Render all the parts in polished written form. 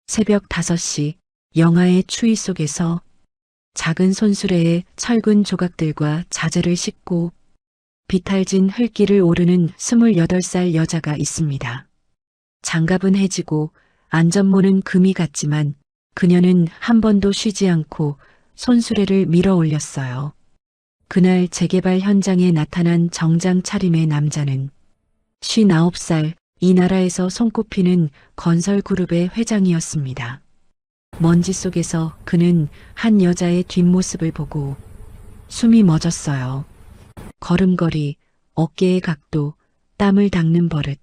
새벽 5시 영하의 추위 속에서 작은 손수레에 철근 조각들과 자재를 싣고 비탈진 흙길을 오르는 28살 여자가 있습니다. 장갑은 해지고 안전모는 금이 갔지만 그녀는 한 번도 쉬지 않고 손수레를 밀어 올렸어요. 그날 재개발 현장에 나타난 정장 차림의 남자는 59살 이 나라에서 손꼽히는 건설 그룹의 회장이었습니다. 먼지 속에서 그는 한 여자의 뒷모습을 보고 숨이 멎었어요. 걸음걸이, 어깨의 각도, 땀을 닦는 버릇.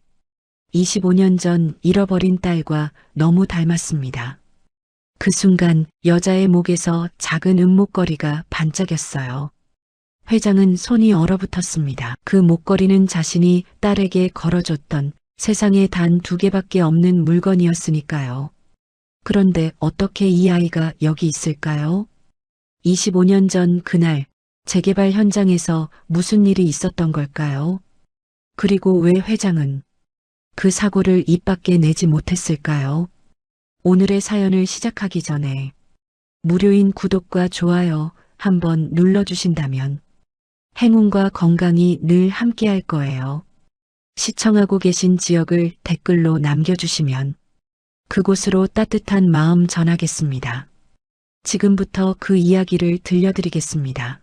25년 전 잃어버린 딸과 너무 닮았습니다. 그 순간 여자의 목에서 작은 은목걸이가 반짝였어요. 회장은 손이 얼어붙었습니다. 그 목걸이는 자신이 딸에게 걸어줬던 세상에 단 2개밖에 없는 물건이었으니까요. 그런데 어떻게 이 아이가 여기 있을까요? 25년 전 그날 재개발 현장에서 무슨 일이 있었던 걸까요? 그리고 왜 회장은 그 사고를 입 밖에 내지 못했을까요? 오늘의 사연을 시작하기 전에 무료인 구독과 좋아요 한번 눌러주신다면 행운과 건강이 늘 함께할 거예요. 시청하고 계신 지역을 댓글로 남겨주시면 그곳으로 따뜻한 마음 전하겠습니다. 지금부터 그 이야기를 들려드리겠습니다.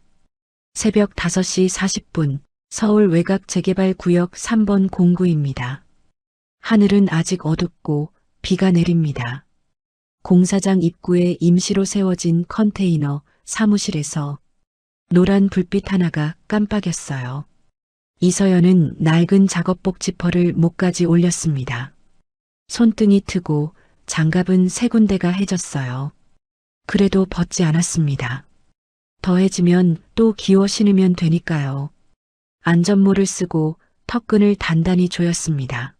새벽 5시 40분 서울 외곽 재개발 구역 3번 공구입니다. 하늘은 아직 어둡고 비가 내립니다. 공사장 입구에 임시로 세워진 컨테이너 사무실에서 노란 불빛 하나가 깜빡였어요. 이서연은 낡은 작업복 지퍼를 목까지 올렸습니다. 손등이 트고 장갑은 3군데가 해졌어요. 그래도 벗지 않았습니다. 더해지면 또 기워 신으면 되니까요. 안전모를 쓰고 턱끈을 단단히 조였습니다.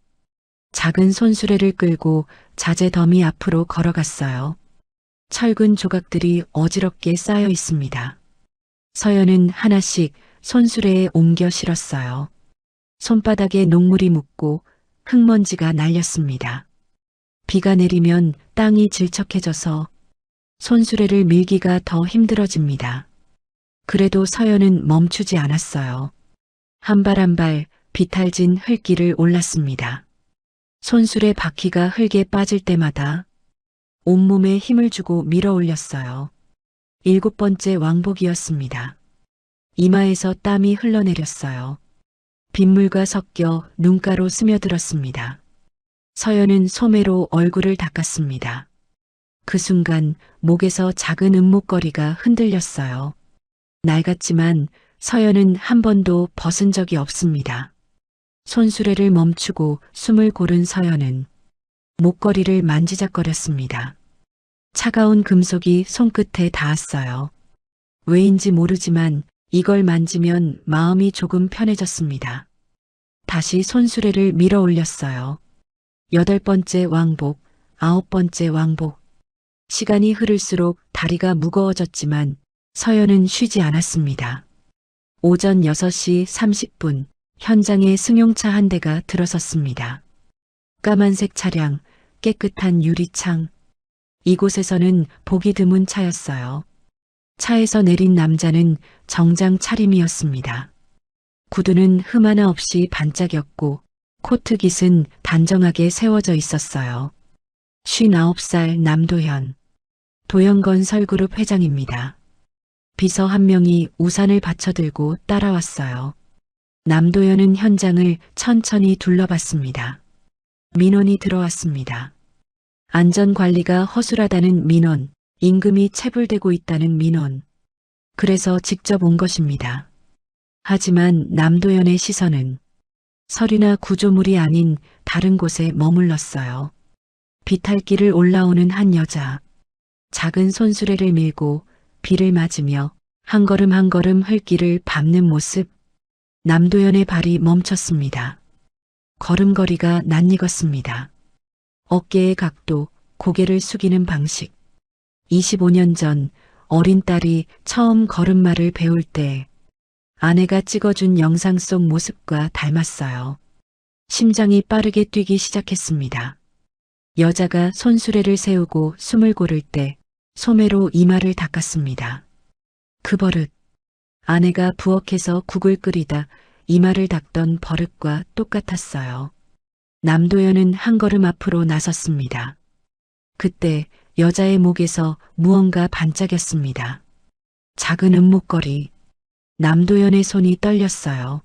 작은 손수레를 끌고 자재 더미 앞으로 걸어갔어요. 철근 조각들이 어지럽게 쌓여 있습니다. 서연은 하나씩 손수레에 옮겨 실었어요. 손바닥에 녹물이 묻고 흙먼지가 날렸습니다. 비가 내리면 땅이 질척해져서 손수레를 밀기가 더 힘들어집니다. 그래도 서연은 멈추지 않았어요. 한 발 한 발 비탈진 흙길을 올랐습니다. 손수레 바퀴가 흙에 빠질 때마다 온몸에 힘을 주고 밀어 올렸어요. 7번째 왕복이었습니다. 이마에서 땀이 흘러내렸어요. 빗물과 섞여 눈가로 스며들었습니다. 서연은 소매로 얼굴을 닦았습니다. 그 순간 목에서 작은 은목걸이가 흔들렸어요. 낡았지만 서연은 한 번도 벗은 적이 없습니다. 손수레를 멈추고 숨을 고른 서연은 목걸이를 만지작거렸습니다. 차가운 금속이 손끝에 닿았어요. 왜인지 모르지만 이걸 만지면 마음이 조금 편해졌습니다. 다시 손수레를 밀어 올렸어요. 8번째 왕복, 9번째 왕복. 시간이 흐를수록 다리가 무거워졌지만 서연은 쉬지 않았습니다. 오전 6시 30분 현장에 승용차 한 대가 들어섰습니다. 까만색 차량, 깨끗한 유리창. 이곳에서는 보기 드문 차였어요. 차에서 내린 남자는 정장 차림이었습니다. 구두는 흠 하나 없이 반짝였고 코트깃은 단정하게 세워져 있었어요. 59살 남도현, 도현건설그룹 회장입니다. 비서 한 명이 우산을 받쳐들고 따라왔어요. 남도현은 현장을 천천히 둘러봤습니다. 민원이 들어왔습니다. 안전관리가 허술하다는 민원, 임금이 체불되고 있다는 민원. 그래서 직접 온 것입니다. 하지만 남도현의 시선은 서류나 구조물이 아닌 다른 곳에 머물렀어요. 비탈길을 올라오는 한 여자. 작은 손수레를 밀고 비를 맞으며 한 걸음 한 걸음 흙길을 밟는 모습. 남도현의 발이 멈췄습니다. 걸음걸이가 낯익었습니다. 어깨의 각도, 고개를 숙이는 방식. 25년 전 어린 딸이 처음 걸음마를 배울 때 아내가 찍어준 영상 속 모습과 닮았어요. 심장이 빠르게 뛰기 시작했습니다. 여자가 손수레를 세우고 숨을 고를 때 소매로 이마를 닦았습니다. 그 버릇, 아내가 부엌에서 국을 끓이다 이마를 닦던 버릇과 똑같았어요. 남도연은 한 걸음 앞으로 나섰습니다. 그때 여자의 목에서 무언가 반짝였습니다. 작은 은목걸이. 남도연의 손이 떨렸어요.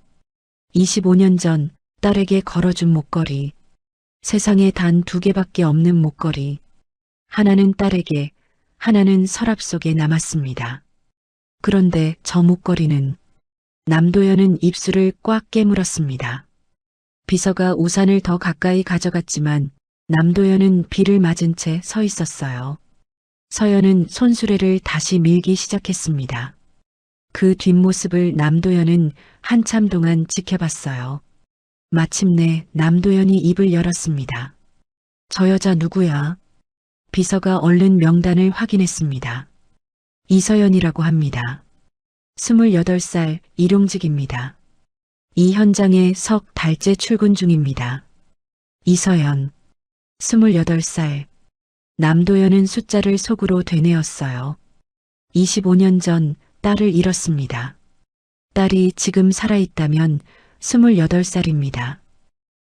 25년 전 딸에게 걸어준 목걸이. 세상에 단 2개밖에 없는 목걸이. 하나는 딸에게, 하나는 서랍 속에 남았습니다. 그런데 저 목걸이는 남도연은 입술을 꽉 깨물었습니다. 비서가 우산을 더 가까이 가져갔지만 남도연은 비를 맞은 채 서 있었어요. 서연은 손수레를 다시 밀기 시작했습니다. 그 뒷모습을 남도연은 한참 동안 지켜봤어요. 마침내 남도연이 입을 열었습니다. 저 여자 누구야? 비서가 얼른 명단을 확인했습니다. 이서연이라고 합니다. 28살 일용직입니다. 이 현장에 석 달째 출근 중입니다. 이서연, 28살. 남도연은 숫자를 속으로 되뇌었어요. 25년 전 딸을 잃었습니다. 딸이 지금 살아있다면 28살입니다.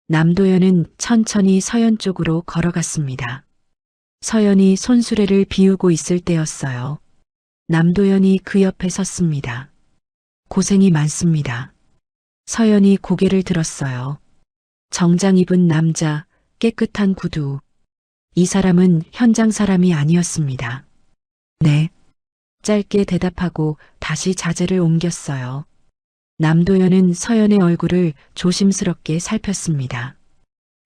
남도연은 천천히 서연 쪽으로 걸어갔습니다. 서연이 손수레를 비우고 있을 때였어요. 남도연이 그 옆에 섰습니다. 고생이 많습니다. 서연이 고개를 들었어요. 정장 입은 남자, 깨끗한 구두. 이 사람은 현장 사람이 아니었습니다. 네. 짧게 대답하고 다시 자재를 옮겼어요. 남도연은 서연의 얼굴을 조심스럽게 살폈습니다.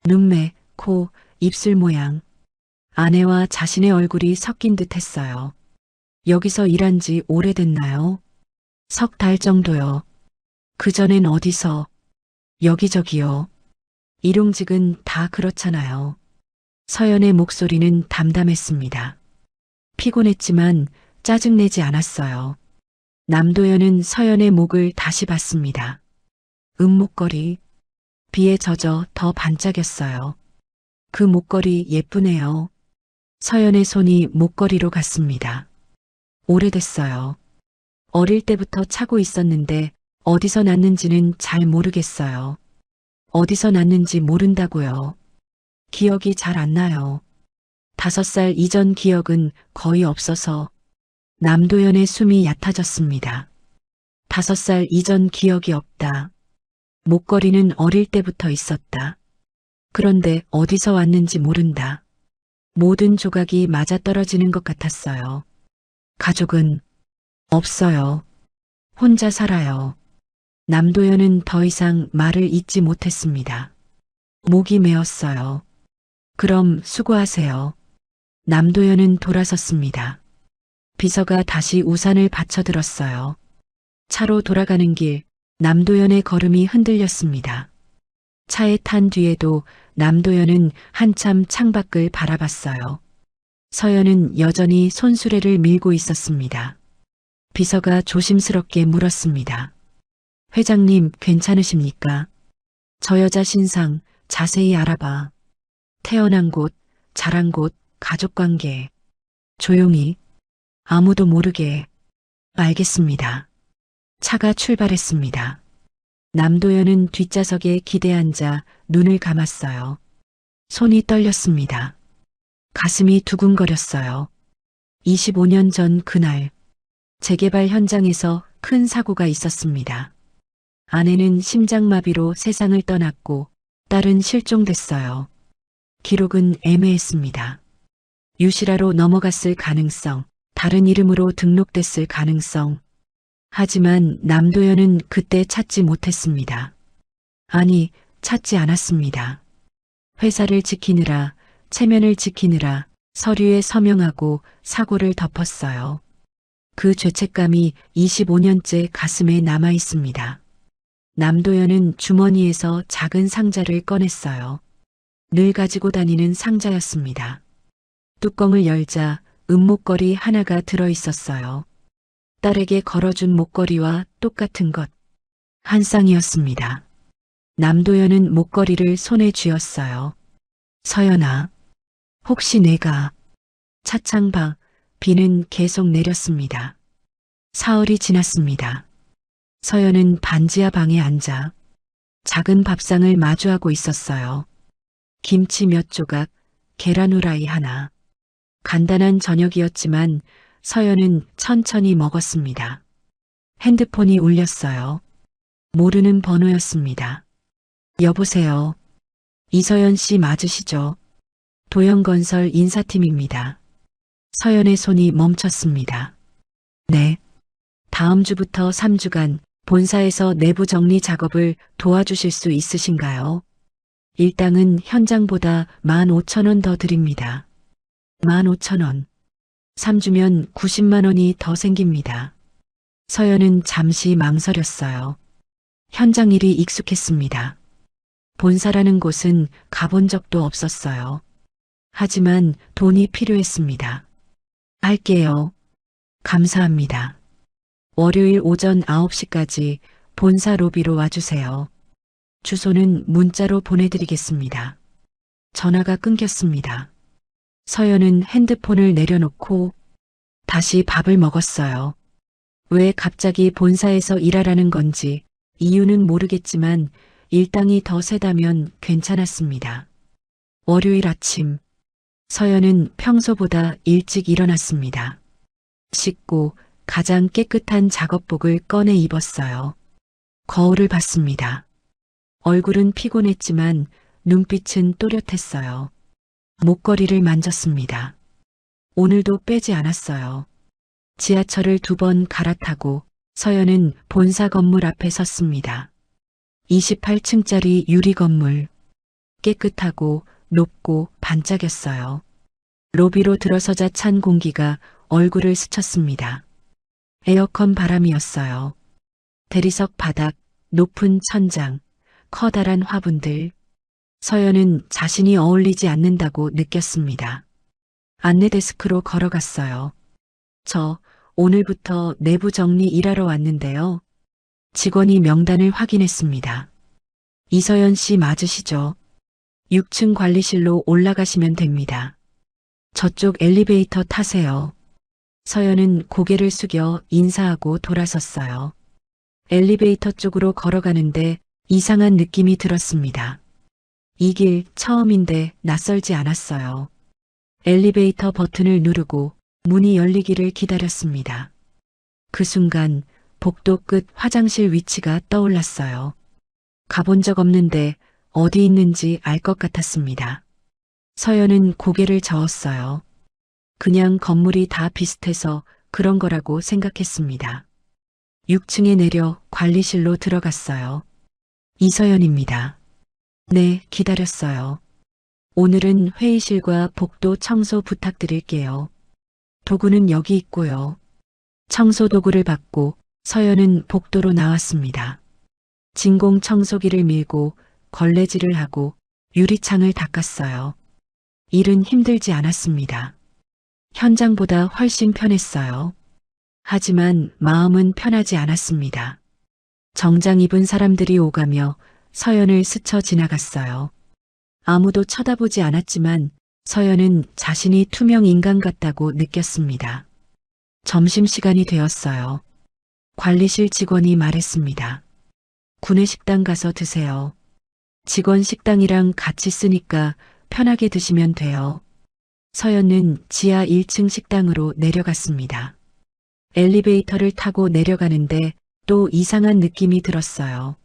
눈매, 코, 입술 모양. 아내와 자신의 얼굴이 섞인 듯 했어요. 여기서 일한 지 오래됐나요? 석 달 정도요. 그전엔 어디서? 여기저기요. 일용직은 다 그렇잖아요. 서연의 목소리는 담담했습니다. 피곤했지만 짜증내지 않았어요. 남도연은 서연의 목을 다시 봤습니다. 은목걸이. 비에 젖어 더 반짝였어요. 그 목걸이 예쁘네요. 서연의 손이 목걸이로 갔습니다. 오래됐어요. 어릴 때부터 차고 있었는데 어디서 났는지는 잘 모르겠어요. 어디서 났는지 모른다고요. 기억이 잘 안 나요. 5살 이전 기억은 거의 없어서. 남도연의 숨이 얕아졌습니다. 5살 이전 기억이 없다. 목걸이는 어릴 때부터 있었다. 그런데 어디서 왔는지 모른다. 모든 조각이 맞아떨어지는 것 같았어요. 가족은 없어요. 혼자 살아요. 남도연은 더 이상 말을 잇지 못했습니다. 목이 메었어요. 그럼 수고하세요. 남도연은 돌아섰습니다. 비서가 다시 우산을 받쳐들었어요. 차로 돌아가는 길, 남도연의 걸음이 흔들렸습니다. 차에 탄 뒤에도 남도연은 한참 창밖을 바라봤어요. 서연은 여전히 손수레를 밀고 있었습니다. 비서가 조심스럽게 물었습니다. 회장님 괜찮으십니까? 저 여자 신상 자세히 알아봐. 태어난 곳, 자란 곳, 가족관계. 조용히. 아무도 모르게. 알겠습니다. 차가 출발했습니다. 남도연은 뒷좌석에 기대앉아 눈을 감았어요. 손이 떨렸습니다. 가슴이 두근거렸어요. 25년 전 그날, 재개발 현장에서 큰 사고가 있었습니다. 아내는 심장마비로 세상을 떠났고 딸은 실종됐어요. 기록은 애매했습니다. 유실화로 넘어갔을 가능성, 다른 이름으로 등록됐을 가능성. 하지만 남도연은 그때 찾지 못했습니다. 아니, 찾지 않았습니다. 회사를 지키느라, 체면을 지키느라 서류에 서명하고 사고를 덮었어요. 그 죄책감이 25년째 가슴에 남아 있습니다. 남도연은 주머니에서 작은 상자를 꺼냈어요. 늘 가지고 다니는 상자였습니다. 뚜껑을 열자 은목걸이 하나가 들어 있었어요. 딸에게 걸어준 목걸이와 똑같은 것. 한 쌍이었습니다. 남도연은 목걸이를 손에 쥐었어요. 서연아, 혹시 내가 차창 밖 비는 계속 내렸습니다. 사흘이 지났습니다. 서연은 반지하 방에 앉아 작은 밥상을 마주하고 있었어요. 김치 몇 조각, 계란 후라이 하나. 간단한 저녁이었지만 서연은 천천히 먹었습니다. 핸드폰이 울렸어요. 모르는 번호였습니다. 여보세요. 이서연 씨 맞으시죠? 도영건설 인사팀입니다. 서연의 손이 멈췄습니다. 네. 다음 주부터 3주간 본사에서 내부 정리 작업을 도와주실 수 있으신가요? 일당은 현장보다 15,000원 더 드립니다. 15,000원. 3주면 90만 원이 더 생깁니다. 서연은 잠시 망설였어요. 현장 일이 익숙했습니다. 본사라는 곳은 가본 적도 없었어요. 하지만 돈이 필요했습니다. 할게요. 감사합니다. 월요일 오전 9시까지 본사 로비로 와주세요. 주소는 문자로 보내드리겠습니다. 전화가 끊겼습니다. 서연은 핸드폰을 내려놓고 다시 밥을 먹었어요. 왜 갑자기 본사에서 일하라는 건지 이유는 모르겠지만 일당이 더 세다면 괜찮았습니다. 월요일 아침, 서연은 평소보다 일찍 일어났습니다. 씻고 가장 깨끗한 작업복을 꺼내 입었어요. 거울을 봤습니다. 얼굴은 피곤했지만 눈빛은 또렷했어요. 목걸이를 만졌습니다. 오늘도 빼지 않았어요. 지하철을 2번 갈아타고 서연은 본사 건물 앞에 섰습니다. 28층짜리 유리 건물. 깨끗하고 높고 반짝였어요. 로비로 들어서자 찬 공기가 얼굴을 스쳤습니다. 에어컨 바람이었어요. 대리석 바닥, 높은 천장, 커다란 화분들. 서연은 자신이 어울리지 않는다고 느꼈습니다. 안내 데스크로 걸어갔어요. 저 오늘부터 내부 정리 일하러 왔는데요. 직원이 명단을 확인했습니다. 이서연 씨 맞으시죠? 6층 관리실로 올라가시면 됩니다. 저쪽 엘리베이터 타세요. 서연은 고개를 숙여 인사하고 돌아섰어요. 엘리베이터 쪽으로 걸어가는데 이상한 느낌이 들었습니다. 이 길 처음인데 낯설지 않았어요. 엘리베이터 버튼을 누르고 문이 열리기를 기다렸습니다. 그 순간 복도 끝 화장실 위치가 떠올랐어요. 가본 적 없는데 어디 있는지 알 것 같았습니다. 서연은 고개를 저었어요. 그냥 건물이 다 비슷해서 그런 거라고 생각했습니다. 6층에 내려 관리실로 들어갔어요. 이서연입니다. 네, 기다렸어요. 오늘은 회의실과 복도 청소 부탁드릴게요. 도구는 여기 있고요. 청소 도구를 받고 서연은 복도로 나왔습니다. 진공 청소기를 밀고 걸레질을 하고 유리창을 닦았어요. 일은 힘들지 않았습니다. 현장보다 훨씬 편했어요. 하지만 마음은 편하지 않았습니다. 정장 입은 사람들이 오가며 서연을 스쳐 지나갔어요. 아무도 쳐다보지 않았지만 서연은 자신이 투명 인간 같다고 느꼈습니다. 점심시간이 되었어요. 관리실 직원이 말했습니다. 구내식당 가서 드세요. 직원 식당이랑 같이 쓰니까 편하게 드시면 돼요. 서연은 지하 1층 식당으로 내려갔습니다. 엘리베이터를 타고 내려가는데 또 이상한 느낌이 들었어요.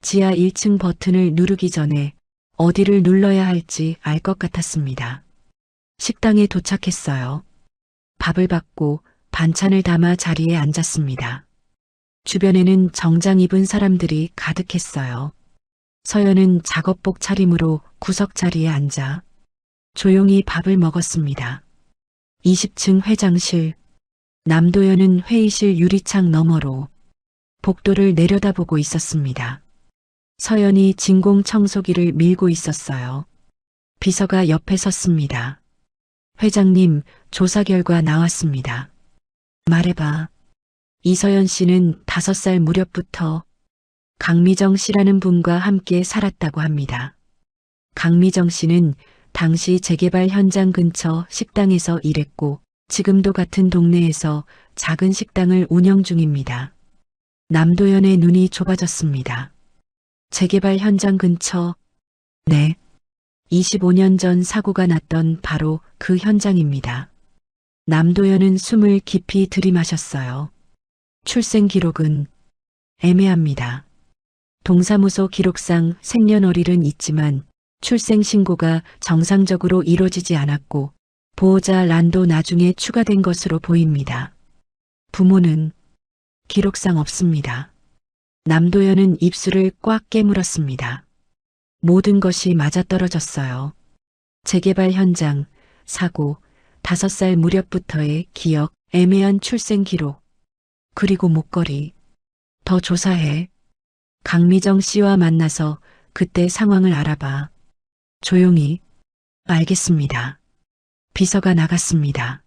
지하 1층 버튼을 누르기 전에 어디를 눌러야 할지 알 것 같았습니다. 식당에 도착했어요. 밥을 받고 반찬을 담아 자리에 앉았습니다. 주변에는 정장 입은 사람들이 가득했어요. 서연은 작업복 차림으로 구석 자리에 앉아 조용히 밥을 먹었습니다. 20층 회장실. 남도연은 회의실 유리창 너머로 복도를 내려다보고 있었습니다. 서연이 진공 청소기를 밀고 있었어요. 비서가 옆에 섰습니다. 회장님, 조사 결과 나왔습니다. 말해봐. 이서연 씨는 5살 무렵부터 강미정 씨라는 분과 함께 살았다고 합니다. 강미정 씨는 당시 재개발 현장 근처 식당에서 일했고 지금도 같은 동네에서 작은 식당을 운영 중입니다. 남도연의 눈이 좁아졌습니다. 재개발 현장 근처, 네. 25년 전 사고가 났던 바로 그 현장입니다. 남도연은 숨을 깊이 들이마셨어요. 출생 기록은 애매합니다. 동사무소 기록상 생년월일은 있지만 출생 신고가 정상적으로 이루어지지 않았고 보호자 란도 나중에 추가된 것으로 보입니다. 부모는 기록상 없습니다. 남도연은 입술을 꽉 깨물었습니다. 모든 것이 맞아떨어졌어요. 재개발 현장, 사고, 5살 무렵부터의 기억, 애매한 출생 기록, 그리고 목걸이. 더 조사해. 강미정 씨와 만나서 그때 상황을 알아봐. 조용히. 알겠습니다. 비서가 나갔습니다.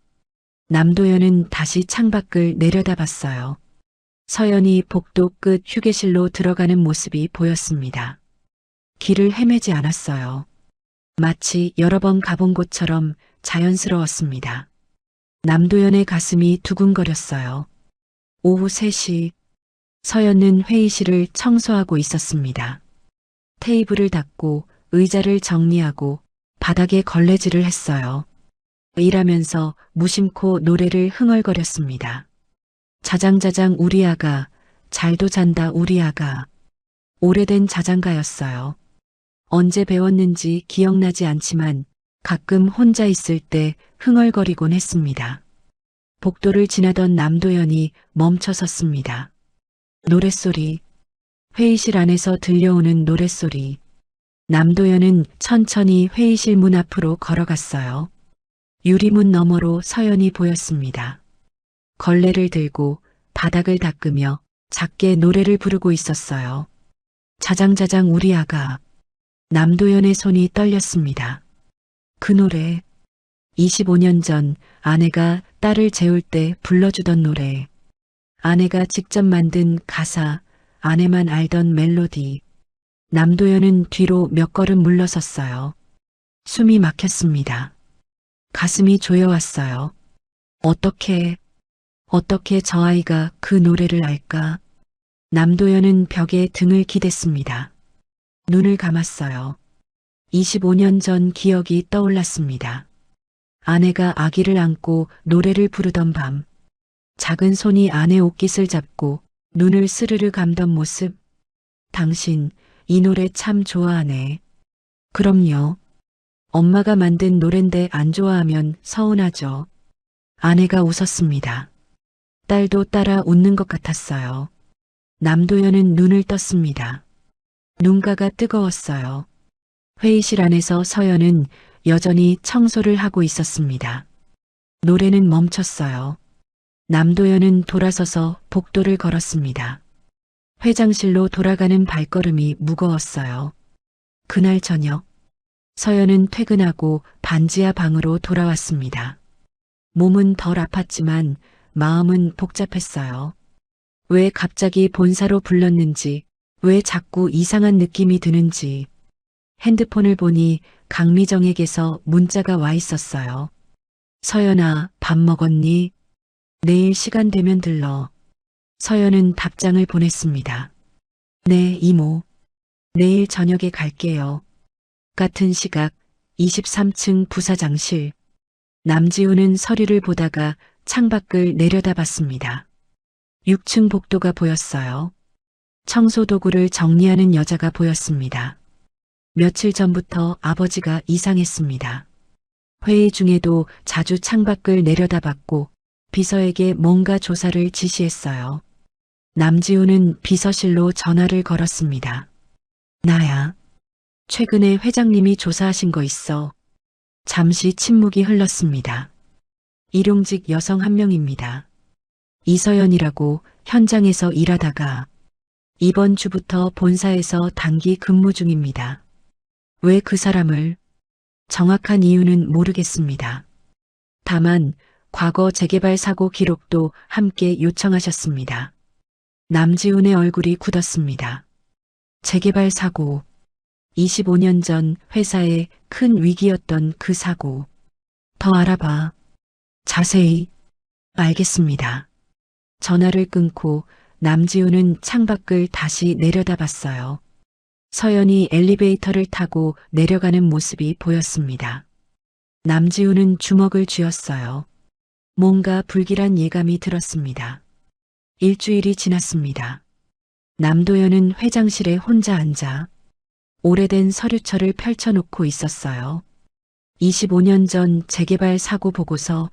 남도연은 다시 창밖을 내려다봤어요. 서연이 복도 끝 휴게실로 들어가는 모습이 보였습니다. 길을 헤매지 않았어요. 마치 여러 번 가본 곳처럼 자연스러웠습니다. 남도연의 가슴이 두근거렸어요. 오후 3시, 서연은 회의실을 청소하고 있었습니다. 테이블을 닦고 의자를 정리하고 바닥에 걸레질을 했어요. 일하면서 무심코 노래를 흥얼거렸습니다. 자장자장 우리 아가, 잘도 잔다 우리 아가. 오래된 자장가였어요. 언제 배웠는지 기억나지 않지만 가끔 혼자 있을 때 흥얼거리곤 했습니다. 복도를 지나던 남도연이 멈춰 섰습니다. 노랫소리, 회의실 안에서 들려오는 노랫소리. 남도연은 천천히 회의실 문 앞으로 걸어갔어요. 유리문 너머로 서연이 보였습니다. 걸레를 들고 바닥을 닦으며 작게 노래를 부르고 있었어요. 자장자장 우리 아가. 남도연의 손이 떨렸습니다. 그 노래, 25년 전 아내가 딸을 재울 때 불러주던 노래. 아내가 직접 만든 가사, 아내만 알던 멜로디. 남도연은 뒤로 몇 걸음 물러섰어요. 숨이 막혔습니다. 가슴이 조여왔어요. 어떻게 저 아이가 그 노래를 알까? 남도연은 벽에 등을 기댔습니다. 눈을 감았어요. 25년 전 기억이 떠올랐습니다. 아내가 아기를 안고 노래를 부르던 밤, 작은 손이 아내 옷깃을 잡고 눈을 스르르 감던 모습. 당신 이 노래 참 좋아하네. 그럼요. 엄마가 만든 노랜데 안 좋아하면 서운하죠. 아내가 웃었습니다. 딸도 따라 웃는 것 같았어요. 남도연은 눈을 떴습니다. 눈가가 뜨거웠어요. 회의실 안에서 서연은 여전히 청소를 하고 있었습니다. 노래는 멈췄어요. 남도연은 돌아서서 복도를 걸었습니다. 회장실로 돌아가는 발걸음이 무거웠어요. 그날 저녁, 서연은 퇴근하고 반지하 방으로 돌아왔습니다. 몸은 덜 아팠지만 마음은 복잡했어요. 왜 갑자기 본사로 불렀는지, 왜 자꾸 이상한 느낌이 드는지. 핸드폰을 보니 강미정에게서 문자가 와 있었어요. 서연아, 밥 먹었니? 내일 시간 되면 들러. 서연은 답장을 보냈습니다. 네, 이모. 내일 저녁에 갈게요. 같은 시각 23층 부사장실. 남지우는 서류를 보다가 창밖을 내려다봤습니다. 6층 복도가 보였어요. 청소 도구를 정리하는 여자가 보였습니다. 며칠 전부터 아버지가 이상했습니다. 회의 중에도 자주 창밖을 내려다봤고 비서에게 뭔가 조사를 지시했어요. 남지우는 비서실로 전화를 걸었습니다. 나야. 최근에 회장님이 조사하신 거 있어. 잠시 침묵이 흘렀습니다. 일용직 여성 한 명입니다. 이서연이라고 현장에서 일하다가 이번 주부터 본사에서 단기 근무 중입니다. 왜 그 사람을? 정확한 이유는 모르겠습니다. 다만 과거 재개발 사고 기록도 함께 요청하셨습니다. 남지훈의 얼굴이 굳었습니다. 재개발 사고. 25년 전 회사에 큰 위기였던 그 사고. 더 알아봐. 자세히. 알겠습니다. 전화를 끊고 남지우는 창밖을 다시 내려다봤어요. 서연이 엘리베이터를 타고 내려가는 모습이 보였습니다. 남지우는 주먹을 쥐었어요. 뭔가 불길한 예감이 들었습니다. 일주일이 지났습니다. 남도연은 회장실에 혼자 앉아 오래된 서류철을 펼쳐놓고 있었어요. 25년 전 재개발 사고 보고서.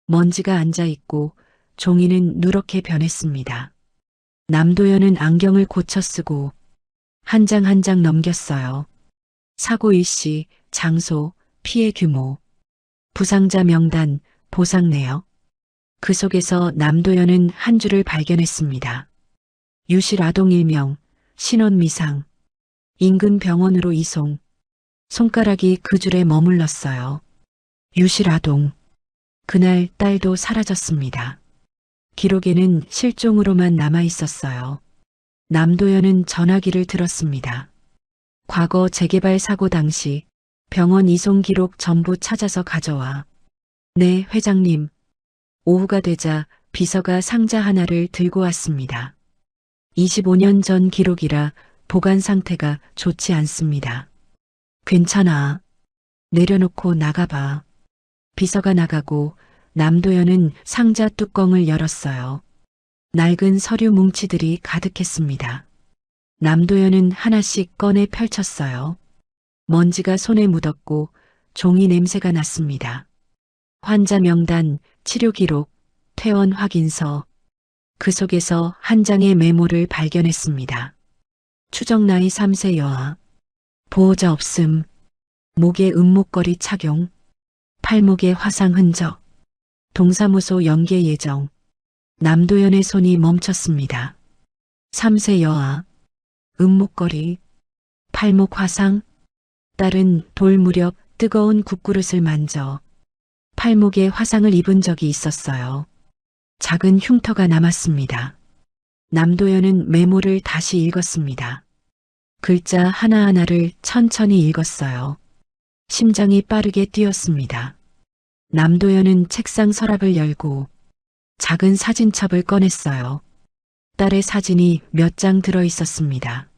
먼지가 앉아있고 종이는 누렇게 변했습니다. 남도연은 안경을 고쳐 쓰고 한 장 한 장 넘겼어요. 사고 일시, 장소, 피해 규모, 부상자 명단, 보상 내역. 그 속에서 남도연은 한 줄을 발견했습니다. 유실 아동 1명, 신원 미상, 인근 병원으로 이송. 손가락이 그 줄에 머물렀어요. 유실 아동. 그날 딸도 사라졌습니다. 기록에는 실종으로만 남아 있었어요. 남도연은 전화기를 들었습니다. 과거 재개발 사고 당시 병원 이송 기록 전부 찾아서 가져와. 네, 회장님. 오후가 되자 비서가 상자 하나를 들고 왔습니다. 25년 전 기록이라 보관 상태가 좋지 않습니다. 괜찮아. 내려놓고 나가봐. 비서가 나가고 남도연은 상자 뚜껑을 열었어요. 낡은 서류 뭉치들이 가득했습니다. 남도연은 하나씩 꺼내 펼쳤어요. 먼지가 손에 묻었고 종이 냄새가 났습니다. 환자 명단, 치료 기록, 퇴원 확인서. 그 속에서 한 장의 메모를 발견했습니다. 추정 나이 3세 여아. 보호자 없음. 목에 은목걸이 착용. 팔목에 화상 흔적. 동사무소 연계 예정. 남도연의 손이 멈췄습니다. 3세 여아. 은목걸이. 팔목 화상. 딸은 돌 무렵 뜨거운 국그릇을 만져 팔목에 화상을 입은 적이 있었어요. 작은 흉터가 남았습니다. 남도연은 메모를 다시 읽었습니다. 글자 하나하나를 천천히 읽었어요. 심장이 빠르게 뛰었습니다. 남도연은 책상 서랍을 열고 작은 사진첩을 꺼냈어요. 딸의 사진이 몇 장 들어 있었습니다.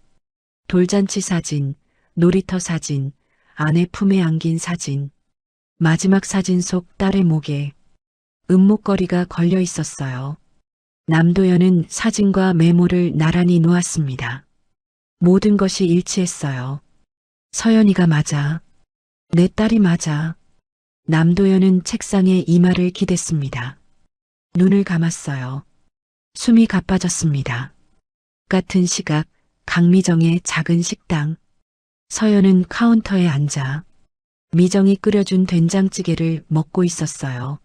돌잔치 사진, 놀이터 사진, 아내 품에 안긴 사진, 마지막 사진 속 딸의 목에 은목걸이가 걸려 있었어요. 남도연은 사진과 메모를 나란히 놓았습니다. 모든 것이 일치했어요. 서연이가 맞아. 내 딸이 맞아. 남도연은 책상에 이마를 기댔습니다. 눈을 감았어요. 숨이 가빠졌습니다. 같은 시각 강미정의 작은 식당. 서연은 카운터에 앉아 미정이 끓여준 된장찌개를 먹고 있었어요.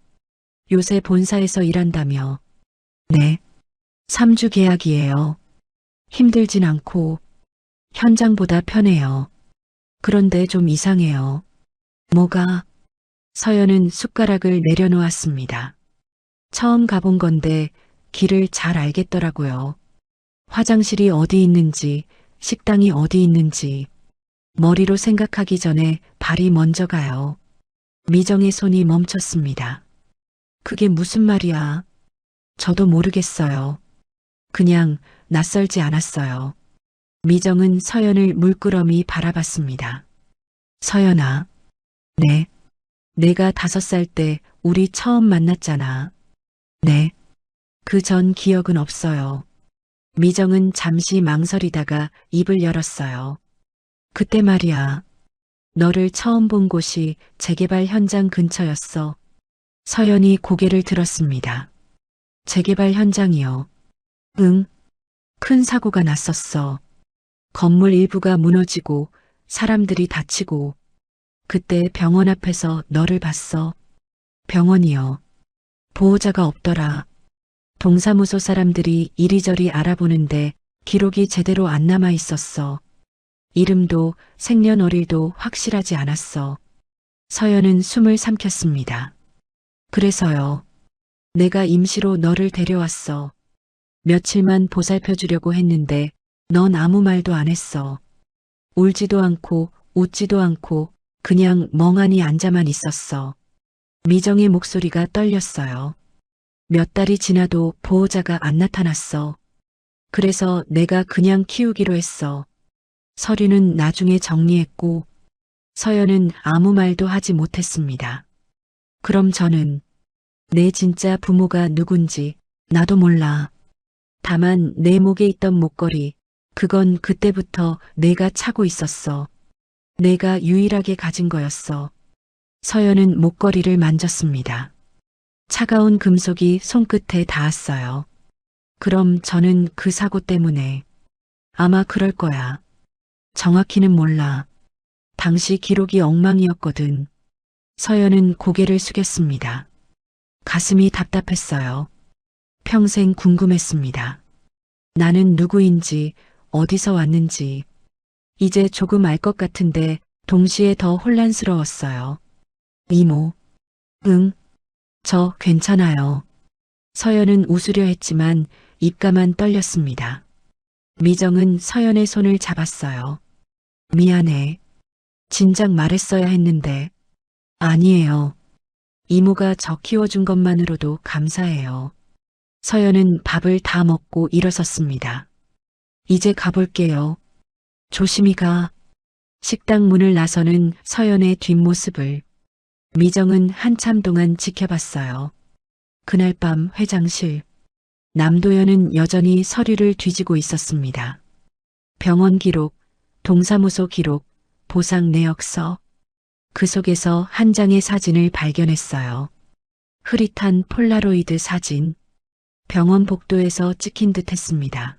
요새 본사에서 일한다며. 네. 3주 계약이에요. 힘들진 않고 현장보다 편해요. 그런데 좀 이상해요. 뭐가? 서연은 숟가락을 내려놓았습니다. 처음 가본 건데 길을 잘 알겠더라고요. 화장실이 어디 있는지, 식당이 어디 있는지. 머리로 생각하기 전에 발이 먼저 가요. 미정의 손이 멈췄습니다. 그게 무슨 말이야? 저도 모르겠어요. 그냥 낯설지 않았어요. 미정은 서연을 물끄러미 바라봤습니다. 서연아. 네. 내가 5살 때 우리 처음 만났잖아. 네. 그 전 기억은 없어요. 미정은 잠시 망설이다가 입을 열었어요. 그때 말이야. 너를 처음 본 곳이 재개발 현장 근처였어. 서연이 고개를 들었습니다. 재개발 현장이요. 응. 큰 사고가 났었어. 건물 일부가 무너지고 사람들이 다치고 그때 병원 앞에서 너를 봤어. 병원이요. 보호자가 없더라. 동사무소 사람들이 이리저리 알아보는데 기록이 제대로 안 남아 있었어. 이름도 생년월일도 확실하지 않았어. 서연은 숨을 삼켰습니다. 그래서요. 내가 임시로 너를 데려왔어. 며칠만 보살펴 주려고 했는데 넌 아무 말도 안 했어. 울지도 않고 웃지도 않고 그냥 멍하니 앉아만 있었어. 미정의 목소리가 떨렸어요. 몇 달이 지나도 보호자가 안 나타났어. 그래서 내가 그냥 키우기로 했어. 서류는 나중에 정리했고 서연은 아무 말도 하지 못했습니다. 그럼 저는 내 진짜 부모가 누군지 나도 몰라. 다만 내 목에 있던 목걸이, 그건 그때부터 내가 차고 있었어. 내가 유일하게 가진 거였어. 서연은 목걸이를 만졌습니다. 차가운 금속이 손끝에 닿았어요. 그럼 저는 그 사고 때문에 아마 그럴 거야. 정확히는 몰라. 당시 기록이 엉망이었거든. 서연은 고개를 숙였습니다. 가슴이 답답했어요. 평생 궁금했습니다. 나는 누구인지, 어디서 왔는지. 이제 조금 알 것 같은데 동시에 더 혼란스러웠어요. 이모. 응, 저 괜찮아요. 서연은 웃으려 했지만 입가만 떨렸습니다. 미정은 서연의 손을 잡았어요. 미안해. 진작 말했어야 했는데. 아니에요. 이모가 저 키워준 것만으로도 감사해요. 서연은 밥을 다 먹고 일어섰습니다. 이제 가볼게요. 조심히 가. 식당 문을 나서는 서연의 뒷모습을 미정은 한참 동안 지켜봤어요. 그날 밤 회장실. 남도연은 여전히 서류를 뒤지고 있었습니다. 병원 기록, 동사무소 기록, 보상 내역서. 그 속에서 한 장의 사진을 발견했어요. 흐릿한 폴라로이드 사진. 병원 복도에서 찍힌 듯 했습니다.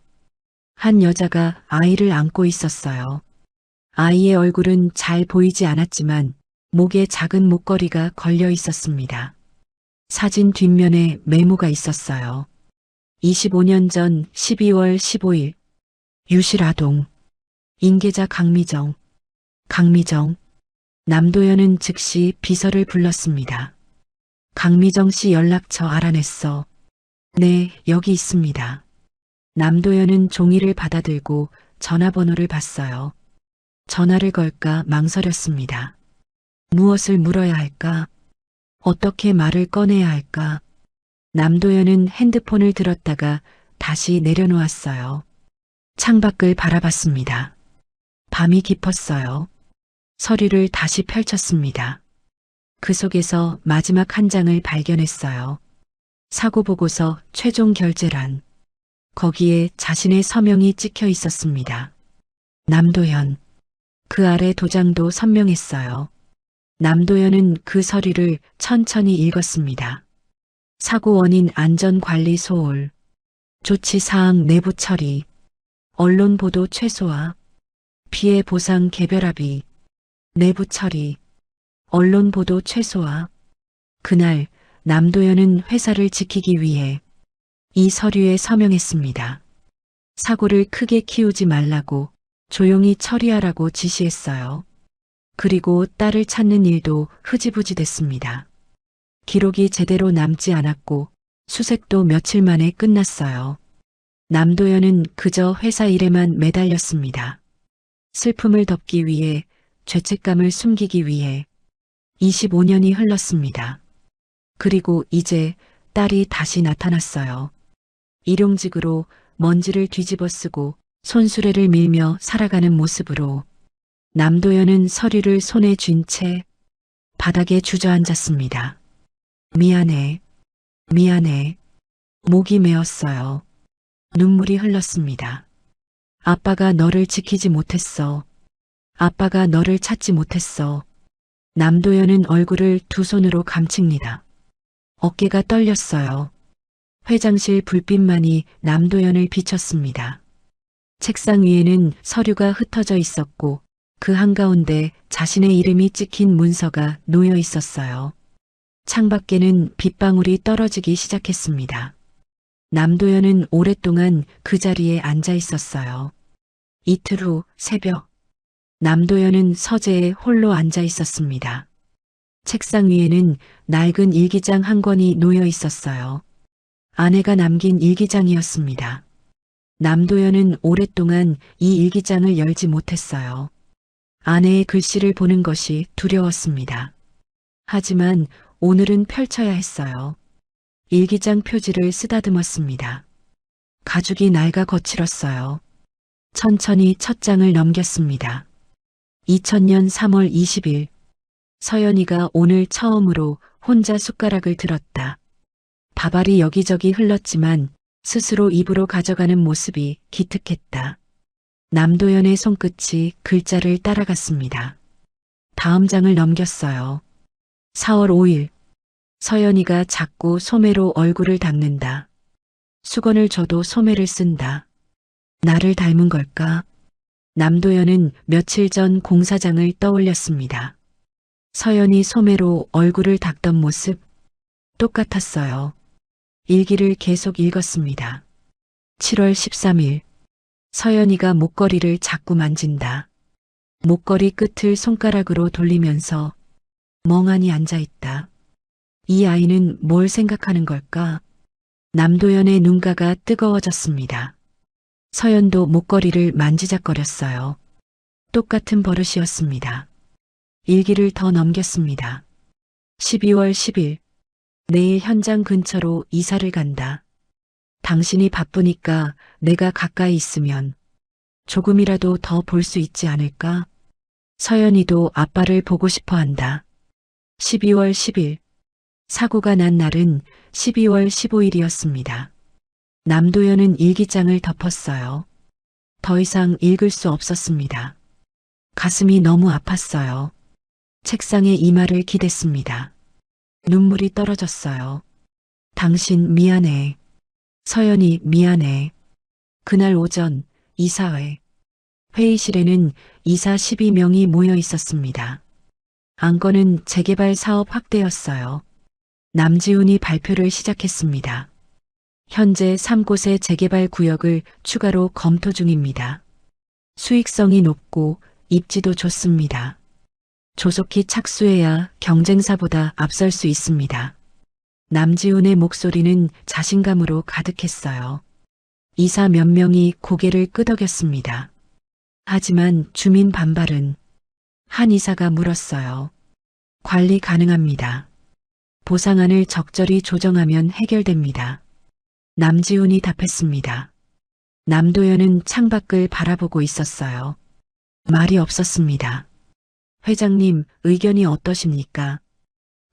한 여자가 아이를 안고 있었어요. 아이의 얼굴은 잘 보이지 않았지만 목에 작은 목걸이가 걸려 있었습니다. 사진 뒷면에 메모가 있었어요. 25년 전 12월 15일 유실아동. 인계자 강미정. 강미정. 남도연은 즉시 비서를 불렀습니다. 강미정 씨 연락처 알아냈어. 네, 여기 있습니다. 남도연은 종이를 받아들고 전화번호를 봤어요. 전화를 걸까 망설였습니다. 무엇을 물어야 할까? 어떻게 말을 꺼내야 할까? 남도연은 핸드폰을 들었다가 다시 내려놓았어요. 창밖을 바라봤습니다. 밤이 깊었어요. 서류를 다시 펼쳤습니다. 그 속에서 마지막 한 장을 발견했어요. 사고보고서 최종 결재란. 거기에 자신의 서명이 찍혀 있었습니다. 남도연. 그 아래 도장도 선명했어요. 남도연은 그 서류를 천천히 읽었습니다. 사고 원인 안전관리 소홀, 조치사항 내부 처리, 언론 보도 최소화, 피해 보상 개별합의, 내부 처리, 언론 보도 최소화. 그날 남도연은 회사를 지키기 위해 이 서류에 서명했습니다. 사고를 크게 키우지 말라고, 조용히 처리하라고 지시했어요. 그리고 딸을 찾는 일도 흐지부지 됐습니다. 기록이 제대로 남지 않았고 수색도 며칠 만에 끝났어요. 남도연은 그저 회사 일에만 매달렸습니다. 슬픔을 덮기 위해, 죄책감을 숨기기 위해. 25년이 흘렀습니다. 그리고 이제 딸이 다시 나타났어요. 일용직으로 먼지를 뒤집어 쓰고 손수레를 밀며 살아가는 모습으로. 남도연은 서류를 손에 쥔 채 바닥에 주저앉았습니다. 미안해. 미안해. 목이 메었어요. 눈물이 흘렀습니다. 아빠가 너를 지키지 못했어. 아빠가 너를 찾지 못했어. 남도연은 얼굴을 두 손으로 감칩니다. 어깨가 떨렸어요. 회장실 불빛만이 남도연을 비췄습니다. 책상 위에는 서류가 흩어져 있었고 그 한가운데 자신의 이름이 찍힌 문서가 놓여 있었어요. 창밖에는 빗방울이 떨어지기 시작했습니다. 남도연은 오랫동안 그 자리에 앉아 있었어요. 이틀 후 새벽, 남도연은 서재에 홀로 앉아 있었습니다. 책상 위에는 낡은 일기장 한 권이 놓여 있었어요. 아내가 남긴 일기장이었습니다. 남도연은 오랫동안 이 일기장을 열지 못했어요. 아내의 글씨를 보는 것이 두려웠습니다. 하지만 오늘은 펼쳐야 했어요. 일기장 표지를 쓰다듬었습니다. 가죽이 낡아 거칠었어요. 천천히 첫 장을 넘겼습니다. 2000년 3월 20일 서연이가 오늘 처음으로 혼자 숟가락을 들었다. 밥알이 여기저기 흘렀지만 스스로 입으로 가져가는 모습이 기특했다. 남도연의 손끝이 글자를 따라갔습니다. 다음 장을 넘겼어요. 4월 5일 서연이가 자꾸 소매로 얼굴을 닦는다. 수건을 줘도 소매를 쓴다. 나를 닮은 걸까? 남도연은 며칠 전 공사장을 떠올렸습니다. 서연이 소매로 얼굴을 닦던 모습 똑같았어요. 일기를 계속 읽었습니다. 7월 13일 서연이가 목걸이를 자꾸 만진다. 목걸이 끝을 손가락으로 돌리면서 멍하니 앉아있다. 이 아이는 뭘 생각하는 걸까? 남도연의 눈가가 뜨거워졌습니다. 서연도 목걸이를 만지작거렸어요. 똑같은 버릇이었습니다. 일기를 더 넘겼습니다. 12월 10일 내일 현장 근처로 이사를 간다. 당신이 바쁘니까 내가 가까이 있으면 조금이라도 더 볼 수 있지 않을까? 서연이도 아빠를 보고 싶어 한다. 12월 10일 사고가 난 날은 12월 15일이었습니다. 남도연은 일기장을 덮었어요. 더 이상 읽을 수 없었습니다. 가슴이 너무 아팠어요. 책상에 이마를 기댔습니다. 눈물이 떨어졌어요. 당신 미안해. 서연이 미안해. 그날 오전 이사회. 회의실에는 이사 12명이 모여 있었습니다. 안건은 재개발 사업 확대였어요. 남지훈이 발표를 시작했습니다. 현재 3곳의 재개발 구역을 추가로 검토 중입니다. 수익성이 높고 입지도 좋습니다. 조속히 착수해야 경쟁사보다 앞설 수 있습니다. 남지훈의 목소리는 자신감으로 가득했어요. 이사 몇 명이 고개를 끄덕였습니다. 하지만 주민 반발은 한 이사가 물었어요. 관리 가능합니다. 보상안을 적절히 조정하면 해결됩니다. 남지훈이 답했습니다. 남도연은 창밖을 바라보고 있었어요. 말이 없었습니다. 회장님, 의견이 어떠십니까?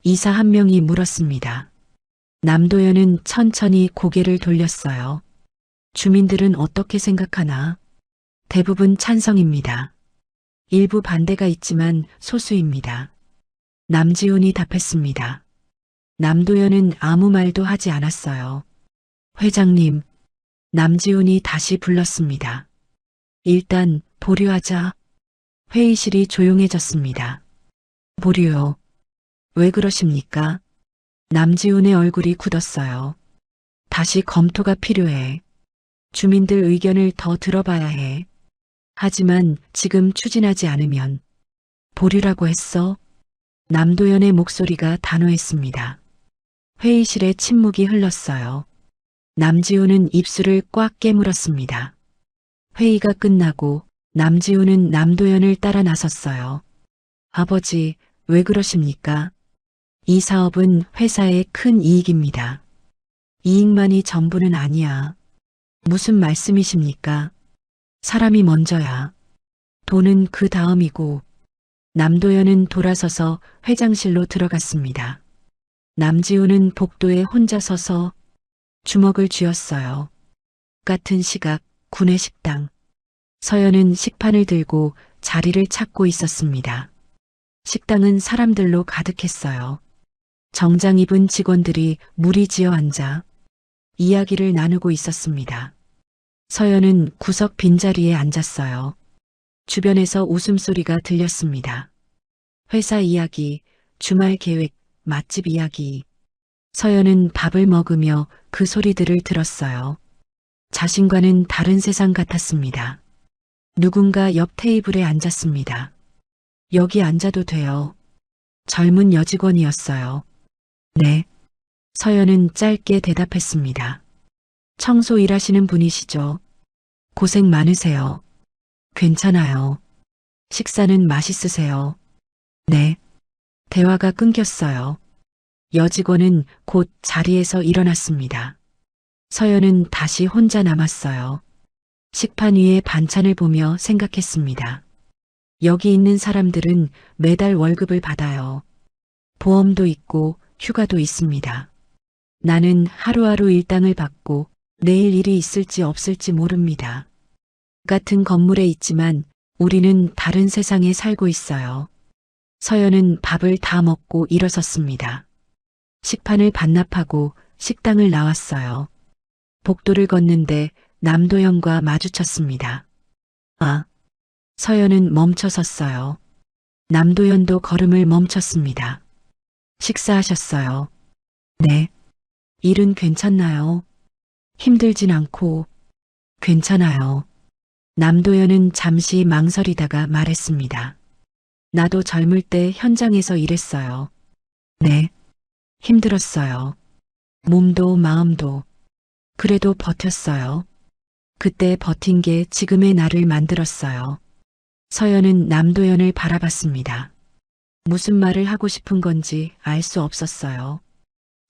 이사 한 명이 물었습니다. 남도연은 천천히 고개를 돌렸어요. 주민들은 어떻게 생각하나? 대부분 찬성입니다. 일부 반대가 있지만 소수입니다. 남지훈이 답했습니다. 남도연은 아무 말도 하지 않았어요. 회장님, 남지훈이 다시 불렀습니다. 일단 보류하자. 회의실이 조용해졌습니다. 보류요. 왜 그러십니까? 남지훈의 얼굴이 굳었어요. 다시 검토가 필요해. 주민들 의견을 더 들어봐야 해. 하지만 지금 추진하지 않으면 보류라고 했어? 남도연의 목소리가 단호했습니다. 회의실에 침묵이 흘렀어요. 남지훈은 입술을 꽉 깨물었습니다. 회의가 끝나고 남지훈은 남도연을 따라 나섰어요. 아버지, 왜 그러십니까? 이 사업은 회사의 큰 이익입니다. 이익만이 전부는 아니야. 무슨 말씀이십니까? 사람이 먼저야. 돈은 그 다음이고. 남도연은 돌아서서 회장실로 들어갔습니다. 남지훈은 복도에 혼자 서서 주먹을 쥐었어요. 같은 시각 구내 식당. 서연은 식판을 들고 자리를 찾고 있었습니다. 식당은 사람들로 가득했어요. 정장 입은 직원들이 무리지어 앉아 이야기를 나누고 있었습니다. 서연은 구석 빈자리에 앉았어요. 주변에서 웃음소리가 들렸습니다. 회사 이야기, 주말 계획, 맛집 이야기. 서연은 밥을 먹으며 그 소리들을 들었어요. 자신과는 다른 세상 같았습니다. 누군가 옆 테이블에 앉았습니다. 여기 앉아도 돼요. 젊은 여직원이었어요. 네. 서연은 짧게 대답했습니다. 청소 일하시는 분이시죠? 고생 많으세요. 괜찮아요. 식사는 맛있으세요? 네. 대화가 끊겼어요. 여직원은 곧 자리에서 일어났습니다. 서연은 다시 혼자 남았어요. 식판 위에 반찬을 보며 생각했습니다. 여기 있는 사람들은 매달 월급을 받아요. 보험도 있고 휴가도 있습니다. 나는 하루하루 일당을 받고 내일 일이 있을지 없을지 모릅니다. 같은 건물에 있지만 우리는 다른 세상에 살고 있어요. 서연은 밥을 다 먹고 일어섰습니다. 식판을 반납하고 식당을 나왔어요. 복도를 걷는데 남도현과 마주쳤습니다. 아, 서연은 멈춰 섰어요. 남도현도 걸음을 멈췄습니다. 식사하셨어요? 네. 일은 괜찮나요? 힘들진 않고 괜찮아요. 남도현은 잠시 망설이다가 말했습니다. 나도 젊을 때 현장에서 일했어요. 네. 힘들었어요. 몸도 마음도. 그래도 버텼어요. 그때 버틴 게 지금의 나를 만들었어요. 서연은 남도현을 바라봤습니다. 무슨 말을 하고 싶은 건지 알 수 없었어요.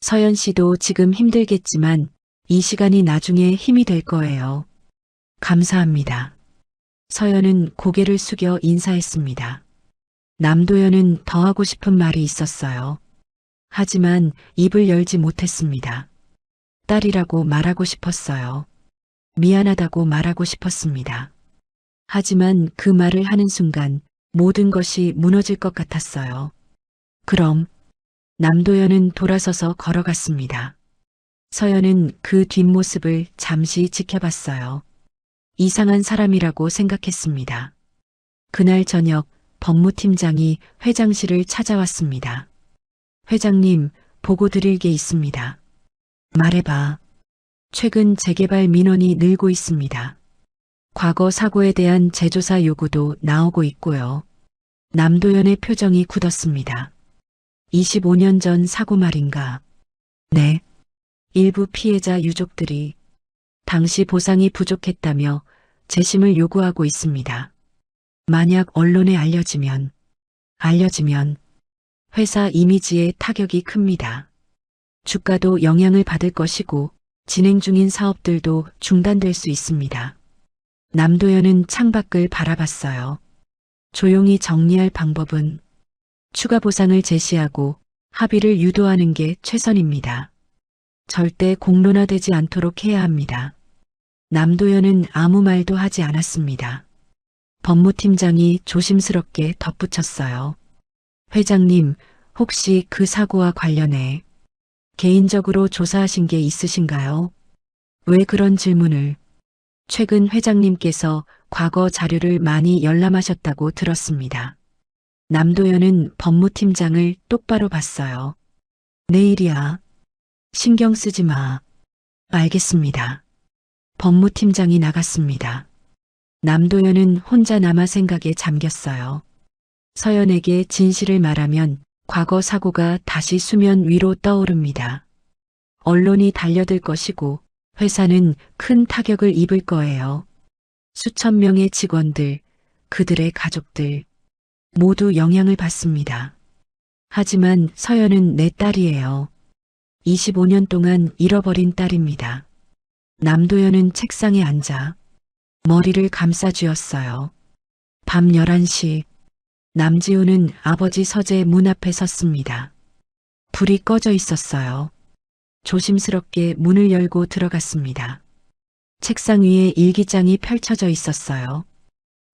서연 씨도 지금 힘들겠지만 이 시간이 나중에 힘이 될 거예요. 감사합니다. 서연은 고개를 숙여 인사했습니다. 남도현은 더 하고 싶은 말이 있었어요. 하지만 입을 열지 못했습니다. 딸이라고 말하고 싶었어요. 미안하다고 말하고 싶었습니다. 하지만 그 말을 하는 순간 모든 것이 무너질 것 같았어요. 그럼 남도현은 돌아서서 걸어갔습니다. 서연은 그 뒷모습을 잠시 지켜봤어요. 이상한 사람이라고 생각했습니다. 그날 저녁 법무팀장이 회장실을 찾아왔습니다. 회장님, 보고 드릴 게 있습니다. 말해봐. 최근 재개발 민원이 늘고 있습니다. 과거 사고에 대한 재조사 요구도 나오고 있고요. 남도현의 표정이 굳었습니다. 25년 전 사고 말인가? 네. 일부 피해자 유족들이 당시 보상이 부족했다며 재심을 요구하고 있습니다. 만약 언론에 알려지면 회사 이미지에 타격이 큽니다. 주가도 영향을 받을 것이고 진행 중인 사업들도 중단될 수 있습니다. 남도현은 창밖을 바라봤어요. 조용히 정리할 방법은 추가 보상을 제시하고 합의를 유도하는 게 최선입니다. 절대 공론화되지 않도록 해야 합니다. 남도현은 아무 말도 하지 않았습니다. 법무팀장이 조심스럽게 덧붙였어요. 회장님, 혹시 그 사고와 관련해 개인적으로 조사하신 게 있으신가요? 왜 그런 질문을? 최근 회장님께서 과거 자료를 많이 열람하셨다고 들었습니다. 남도현은 법무팀장을 똑바로 봤어요. 내일이야. 신경 쓰지 마. 알겠습니다. 법무팀장이 나갔습니다. 남도현은 혼자 남아 생각에 잠겼어요. 서연에게 진실을 말하면 과거 사고가 다시 수면 위로 떠오릅니다. 언론이 달려들 것이고 회사는 큰 타격을 입을 거예요. 수천 명의 직원들, 그들의 가족들 모두 영향을 받습니다. 하지만 서연은 내 딸이에요. 25년 동안 잃어버린 딸입니다. 남도현은 책상에 앉아 머리를 감싸쥐었어요. 밤 11시 남지우는 아버지 서재 문 앞에 섰습니다. 불이 꺼져 있었어요. 조심스럽게 문을 열고 들어갔습니다. 책상 위에 일기장이 펼쳐져 있었어요.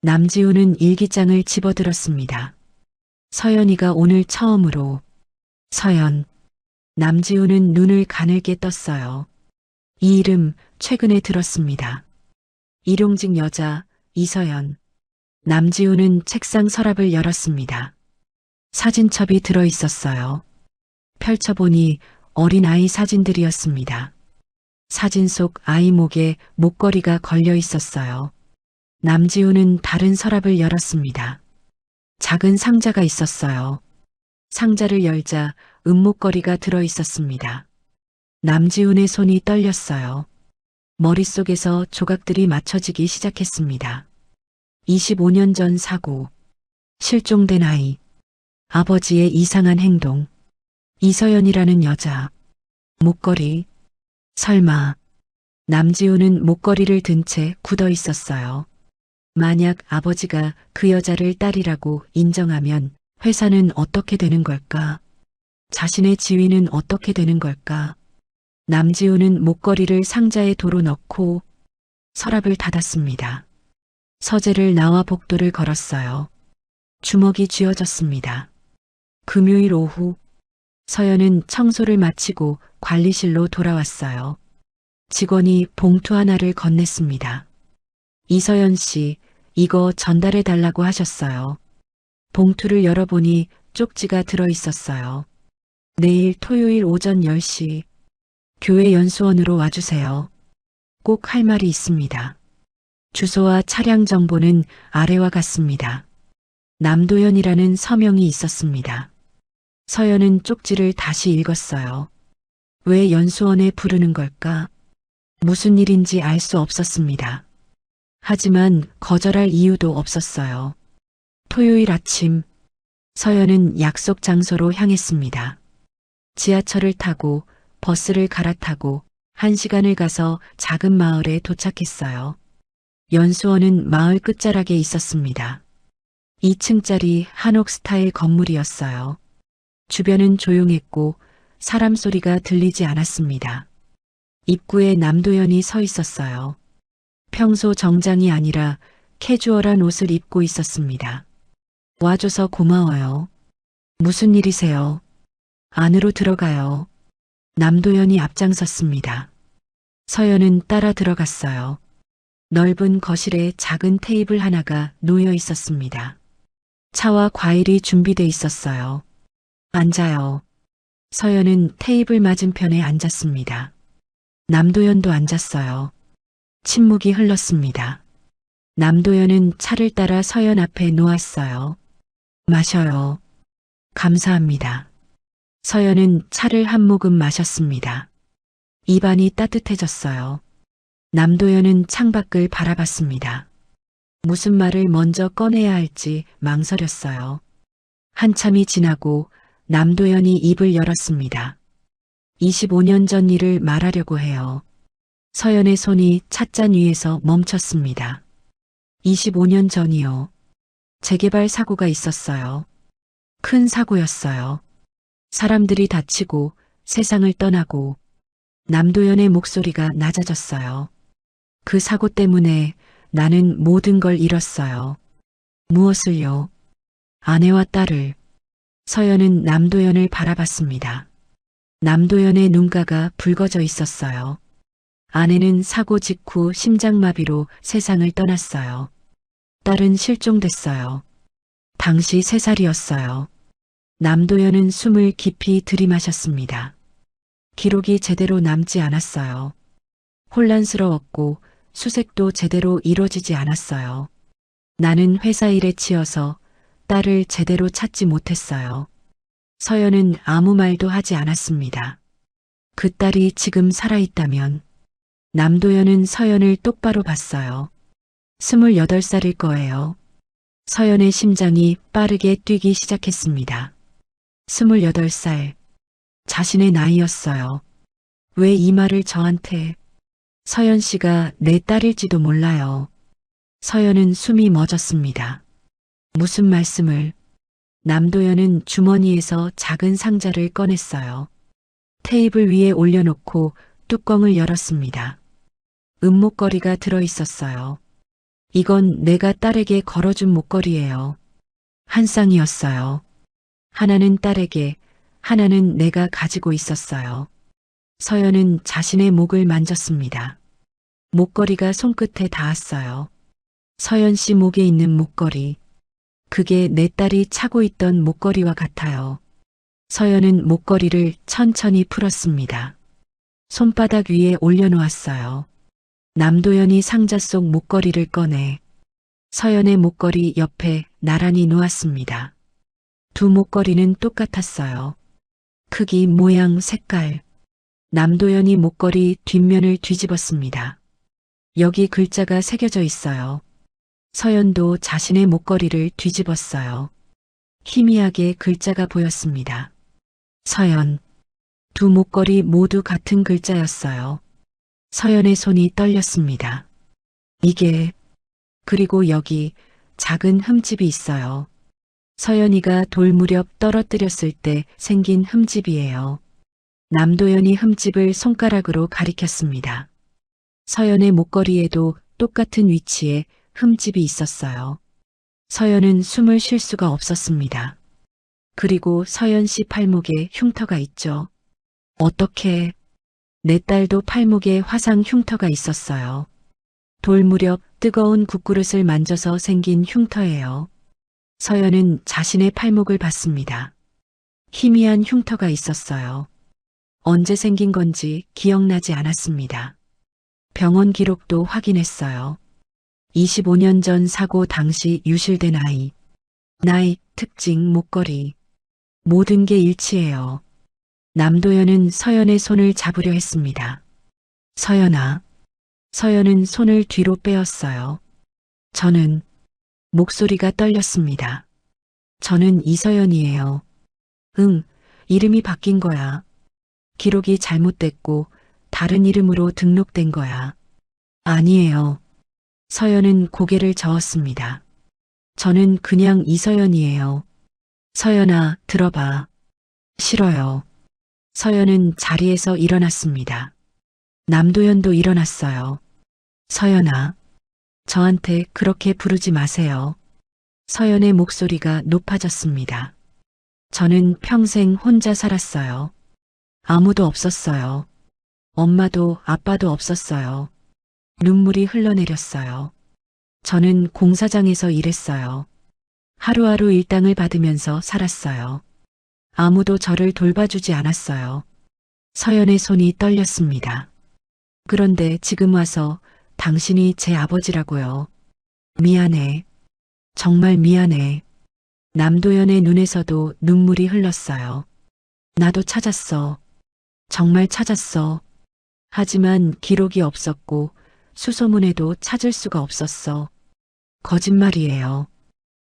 남지우는 일기장을 집어들었습니다. 서연이가 오늘 처음으로. 서연. 남지우는 눈을 가늘게 떴어요. 이 이름 최근에 들었습니다. 일용직 여자 이서연. 남지우는 책상 서랍을 열었습니다. 사진첩이 들어 있었어요. 펼쳐보니 어린아이 사진들이었습니다. 사진 속 아이 목에 목걸이가 걸려 있었어요. 남지우는 다른 서랍을 열었습니다. 작은 상자가 있었어요. 상자를 열자 은목걸이가 들어 있었습니다. 남지훈의 손이 떨렸어요. 머릿속에서 조각들이 맞춰지기 시작했습니다. 25년 전 사고, 실종된 아이. 아버지의 이상한 행동. 이서연이라는 여자. 목걸이. 설마. 남지우는 목걸이를 든 채 굳어 있었어요. 만약 아버지가 그 여자를 딸이라고 인정하면 회사는 어떻게 되는 걸까? 자신의 지위는 어떻게 되는 걸까? 남지우는 목걸이를 상자에 도로 넣고 서랍을 닫았습니다. 서재를 나와 복도를 걸었어요. 주먹이 쥐어졌습니다. 금요일 오후 서연은 청소를 마치고 관리실로 돌아왔어요. 직원이 봉투 하나를 건넸습니다. 이서연 씨, 이거 전달해 달라고 하셨어요. 봉투를 열어보니 쪽지가 들어 있었어요. 내일 토요일 오전 10시 교회 연수원으로 와주세요. 꼭 할 말이 있습니다. 주소와 차량 정보는 아래와 같습니다. 남도연이라는 서명이 있었습니다. 서연은 쪽지를 다시 읽었어요. 왜 연수원에 부르는 걸까? 무슨 일인지 알 수 없었습니다. 하지만 거절할 이유도 없었어요. 토요일 아침, 서연은 약속 장소로 향했습니다. 지하철을 타고 버스를 갈아타고 1시간을 가서 작은 마을에 도착했어요. 연수원은 마을 끝자락에 있었습니다. 2층짜리 한옥 스타일 건물이었어요. 주변은 조용했고 사람 소리가 들리지 않았습니다. 입구에 남도연이 서 있었어요. 평소 정장이 아니라 캐주얼한 옷을 입고 있었습니다. 와줘서 고마워요. 무슨 일이세요? 안으로 들어가요. 남도연이 앞장섰습니다. 서연은 따라 들어갔어요. 넓은 거실에 작은 테이블 하나가 놓여 있었습니다. 차와 과일이 준비돼 있었어요. 앉아요. 서연은 테이블 맞은편에 앉았습니다. 남도연도 앉았어요. 침묵이 흘렀습니다. 남도연은 차를 따라 서연 앞에 놓았어요. 마셔요. 감사합니다. 서연은 차를 한 모금 마셨습니다. 입안이 따뜻해졌어요. 남도연은 창밖을 바라봤습니다. 무슨 말을 먼저 꺼내야 할지 망설였어요. 한참이 지나고 남도연이 입을 열었습니다. 25년 전 일을 말하려고 해요. 서연의 손이 찻잔 위에서 멈췄습니다. 25년 전이요. 재개발 사고가 있었어요. 큰 사고였어요. 사람들이 다치고 세상을 떠나고 남도연의 목소리가 낮아졌어요. 그 사고 때문에 나는 모든 걸 잃었어요. 무엇을요? 아내와 딸을. 서연은 남도연을 바라봤습니다. 남도연의 눈가가 붉어져 있었어요. 아내는 사고 직후 심장마비로 세상을 떠났어요. 딸은 실종됐어요. 당시 3살이었어요. 남도연은 숨을 깊이 들이마셨습니다. 기록이 제대로 남지 않았어요. 혼란스러웠고 수색도 제대로 이루어지지 않았어요. 나는 회사 일에 치여서 딸을 제대로 찾지 못했어요. 서연은 아무 말도 하지 않았습니다. 그 딸이 지금 살아있다면. 남도연은 서연을 똑바로 봤어요. 28살일 거예요. 서연의 심장이 빠르게 뛰기 시작했습니다. 28살. 자신의 나이였어요. 왜 이 말을 저한테? 서연 씨가 내 딸일지도 몰라요. 서연은 숨이 멎었습니다. 무슨 말씀을? 남도연은 주머니에서 작은 상자를 꺼냈어요. 테이블 위에 올려놓고 뚜껑을 열었습니다. 은목걸이가 들어있었어요. 이건 내가 딸에게 걸어준 목걸이예요. 한 쌍이었어요. 하나는 딸에게, 하나는 내가 가지고 있었어요. 서연은 자신의 목을 만졌습니다. 목걸이가 손끝에 닿았어요. 서연 씨 목에 있는 목걸이. 그게 내 딸이 차고 있던 목걸이와 같아요. 서연은 목걸이를 천천히 풀었습니다. 손바닥 위에 올려놓았어요. 남도연이 상자 속 목걸이를 꺼내 서연의 목걸이 옆에 나란히 놓았습니다. 두 목걸이는 똑같았어요. 크기, 모양, 색깔. 남도연이 목걸이 뒷면을 뒤집었습니다. 여기 글자가 새겨져 있어요. 서연도 자신의 목걸이를 뒤집었어요. 희미하게 글자가 보였습니다. 서연. 두 목걸이 모두 같은 글자였어요. 서연의 손이 떨렸습니다. 이게, 그리고 여기 작은 흠집이 있어요. 서연이가 돌 무렵 떨어뜨렸을 때 생긴 흠집이에요. 남도연이 흠집을 손가락으로 가리켰습니다. 서연의 목걸이에도 똑같은 위치에 흠집이 있었어요. 서연은 숨을 쉴 수가 없었습니다. 그리고 서연 씨 팔목에 흉터가 있죠. 어떻게? 내 딸도 팔목에 화상 흉터가 있었어요. 돌 무렵 뜨거운 국그릇을 만져서 생긴 흉터예요. 서연은 자신의 팔목을 봤습니다. 희미한 흉터가 있었어요. 언제 생긴 건지 기억나지 않았습니다. 병원 기록도 확인했어요. 25년 전 사고 당시 유실된 아이, 나이, 특징, 목걸이. 모든 게 일치해요. 남도연은 서연의 손을 잡으려 했습니다. 서연아. 서연은 손을 뒤로 빼었어요. 저는 목소리가 떨렸습니다. 저는 이서연이에요. 응, 이름이 바뀐 거야. 기록이 잘못됐고 다른 이름으로 등록된 거야. 아니에요. 서연은 고개를 저었습니다. 저는 그냥 이서연이에요. 서연아, 들어봐. 싫어요. 서연은 자리에서 일어났습니다. 남도연도 일어났어요. 서연아, 저한테 그렇게 부르지 마세요. 서연의 목소리가 높아졌습니다. 저는 평생 혼자 살았어요. 아무도 없었어요. 엄마도 아빠도 없었어요. 눈물이 흘러내렸어요. 저는 공사장에서 일했어요. 하루하루 일당을 받으면서 살았어요. 아무도 저를 돌봐주지 않았어요. 서연의 손이 떨렸습니다. 그런데 지금 와서 당신이 제 아버지라고요. 미안해. 정말 미안해. 남도연의 눈에서도 눈물이 흘렀어요. 나도 찾았어. 정말 찾았어. 하지만 기록이 없었고 수소문에도 찾을 수가 없었어. 거짓말이에요.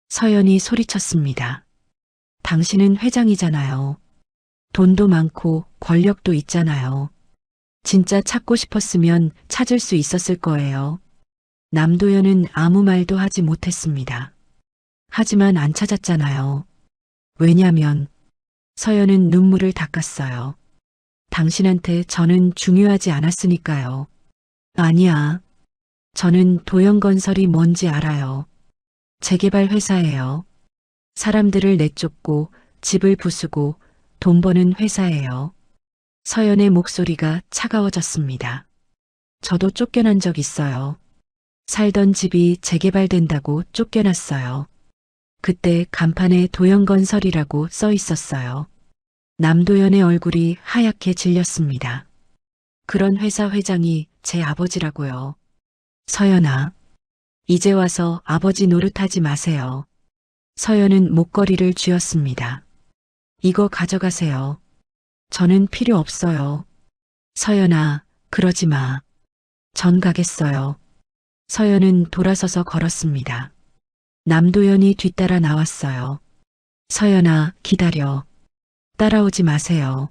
서연이 소리쳤습니다. 당신은 회장이잖아요. 돈도 많고 권력도 있잖아요. 진짜 찾고 싶었으면 찾을 수 있었을 거예요. 남도연은 아무 말도 하지 못했습니다. 하지만 안 찾았잖아요. 왜냐면 서연은 눈물을 닦았어요. 당신한테 저는 중요하지 않았으니까요. 아니야. 저는 도영건설이 뭔지 알아요. 재개발 회사예요. 사람들을 내쫓고 집을 부수고 돈 버는 회사예요. 서연의 목소리가 차가워졌습니다. 저도 쫓겨난 적 있어요. 살던 집이 재개발된다고 쫓겨났어요. 그때 간판에 도영건설이라고 써 있었어요. 남도연의 얼굴이 하얗게 질렸습니다. 그런 회사 회장이 제 아버지라고요. 서연아, 이제 와서 아버지 노릇하지 마세요. 서연은 목걸이를 쥐었습니다. 이거 가져가세요. 저는 필요 없어요. 서연아, 그러지 마. 전 가겠어요. 서연은 돌아서서 걸었습니다. 남도연이 뒤따라 나왔어요. 서연아, 기다려. 따라오지 마세요.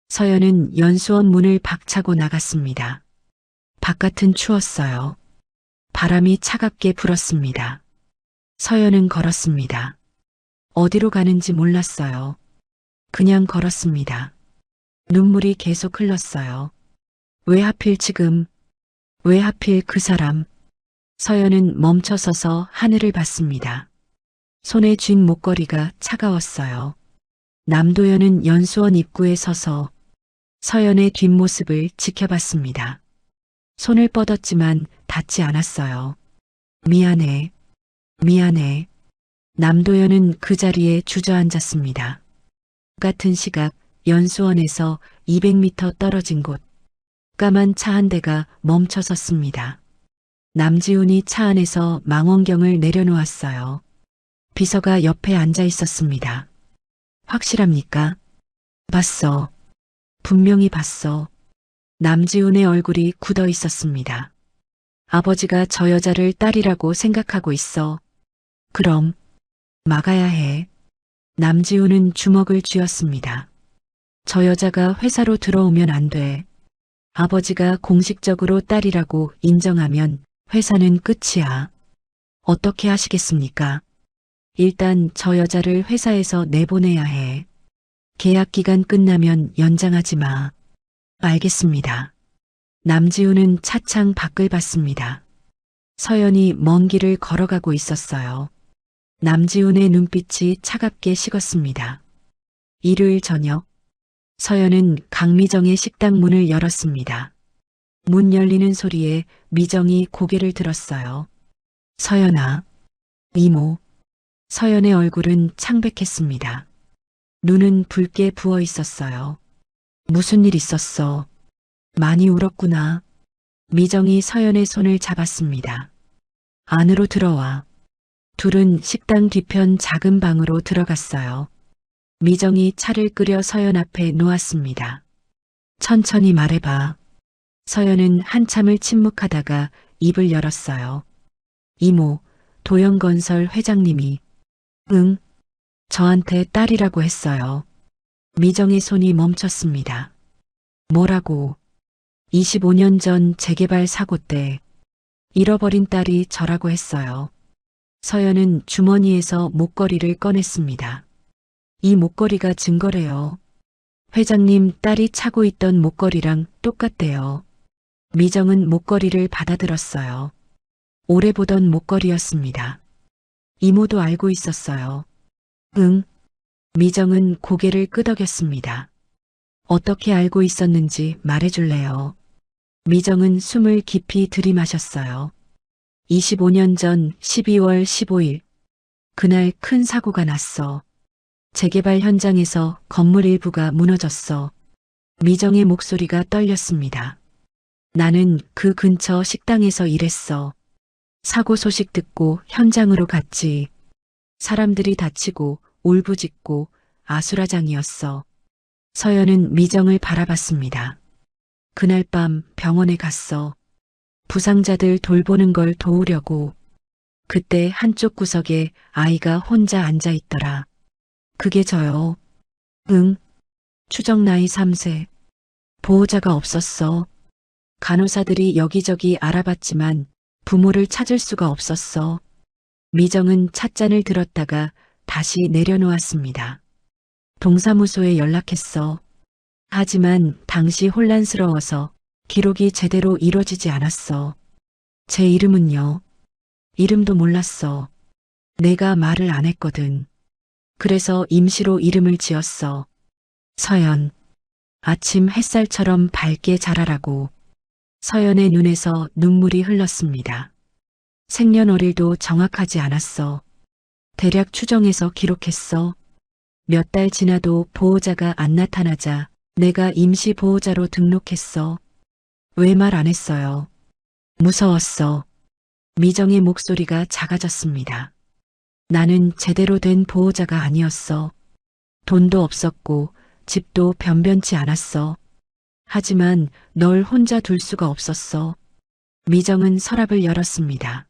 서연은 연수원 문을 박차고 나갔습니다. 바깥은 추웠어요. 바람이 차갑게 불었습니다. 서연은 걸었습니다. 어디로 가는지 몰랐어요. 그냥 걸었습니다. 눈물이 계속 흘렀어요. 왜 하필 지금? 왜 하필 그 사람? 서연은 멈춰서서 하늘을 봤습니다. 손에 쥔 목걸이가 차가웠어요. 남도연은 연수원 입구에 서서 서연의 뒷모습을 지켜봤습니다. 손을 뻗었지만 닿지 않았어요. 미안해. 미안해. 남도연은 그 자리에 주저앉았습니다. 같은 시각 연수원에서 200m 떨어진 곳 까만 차 한 대가 멈춰 섰습니다. 남지훈이 차 안에서 망원경을 내려놓았어요. 비서가 옆에 앉아 있었습니다. 확실합니까? 봤어. 분명히 봤어. 남지훈의 얼굴이 굳어 있었습니다. 아버지가 저 여자를 딸이라고 생각하고 있어. 그럼 막아야 해. 남지우는 주먹을 쥐었습니다. 저 여자가 회사로 들어오면 안 돼. 아버지가 공식적으로 딸이라고 인정하면 회사는 끝이야. 어떻게 하시겠습니까? 일단 저 여자를 회사에서 내보내야 해. 계약 기간 끝나면 연장하지 마. 알겠습니다. 남지우는 차창 밖을 봤습니다. 서연이 먼 길을 걸어가고 있었어요. 남지훈의 눈빛이 차갑게 식었습니다. 일요일 저녁, 서연은 강미정의 식당 문을 열었습니다. 문 열리는 소리에 미정이 고개를 들었어요. 서연아, 이모. 서연의 얼굴은 창백했습니다. 눈은 붉게 부어 있었어요. 무슨 일 있었어? 많이 울었구나. 미정이 서연의 손을 잡았습니다. 안으로 들어와. 둘은 식당 뒤편 작은 방으로 들어갔어요. 미정이 차를 끓여 서연 앞에 놓았습니다. 천천히 말해봐. 서연은 한참을 침묵하다가 입을 열었어요. 이모, 도영건설 회장님이. 응, 저한테 딸이라고 했어요. 미정의 손이 멈췄습니다. 뭐라고? 25년 전 재개발 사고 때 잃어버린 딸이 저라고 했어요. 서연은 주머니에서 목걸이를 꺼냈습니다. 이 목걸이가 증거래요. 회장님 딸이 차고 있던 목걸이랑 똑같대요. 미정은 목걸이를 받아들었어요. 오래 보던 목걸이였습니다. 이모도 알고 있었어요. 응. 미정은 고개를 끄덕였습니다. 어떻게 알고 있었는지 말해줄래요? 미정은 숨을 깊이 들이마셨어요. 25년 전 12월 15일. 그날 큰 사고가 났어. 재개발 현장에서 건물 일부가 무너졌어. 미정의 목소리가 떨렸습니다. 나는 그 근처 식당에서 일했어. 사고 소식 듣고 현장으로 갔지. 사람들이 다치고 울부짖고 아수라장이었어. 서연은 미정을 바라봤습니다. 그날 밤 병원에 갔어. 부상자들 돌보는 걸 도우려고. 그때 한쪽 구석에 아이가 혼자 앉아 있더라. 그게 저요. 응. 추정 나이 3세. 보호자가 없었어. 간호사들이 여기저기 알아봤지만 부모를 찾을 수가 없었어. 미정은 찻잔을 들었다가 다시 내려놓았습니다. 동사무소에 연락했어. 하지만 당시 혼란스러워서 기록이 제대로 이루어지지 않았어. 제 이름은요. 이름도 몰랐어. 내가 말을 안 했거든. 그래서 임시로 이름을 지었어. 서연. 아침 햇살처럼 밝게 자라라고. 서연의 눈에서 눈물이 흘렀습니다. 생년월일도 정확하지 않았어. 대략 추정해서 기록했어. 몇 달 지나도 보호자가 안 나타나자 내가 임시 보호자로 등록했어. 왜 말 안 했어요? 무서웠어. 미정의 목소리가 작아졌습니다. 나는 제대로 된 보호자가 아니었어. 돈도 없었고 집도 변변치 않았어. 하지만 널 혼자 둘 수가 없었어. 미정은 서랍을 열었습니다.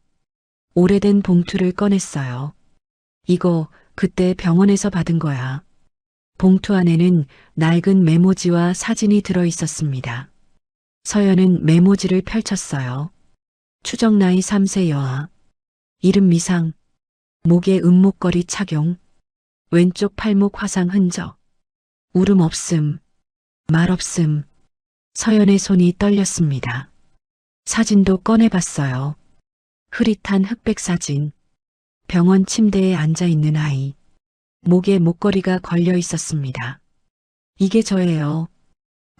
오래된 봉투를 꺼냈어요. 이거 그때 병원에서 받은 거야. 봉투 안에는 낡은 메모지와 사진이 들어 있었습니다. 서연은 메모지를 펼쳤어요. 추정 나이 3세 여아. 이름 미상. 목에 은목걸이 착용. 왼쪽 팔목 화상 흔적. 울음 없음. 말 없음. 서연의 손이 떨렸습니다. 사진도 꺼내봤어요. 흐릿한 흑백 사진. 병원 침대에 앉아있는 아이. 목에 목걸이가 걸려 있었습니다. 이게 저예요.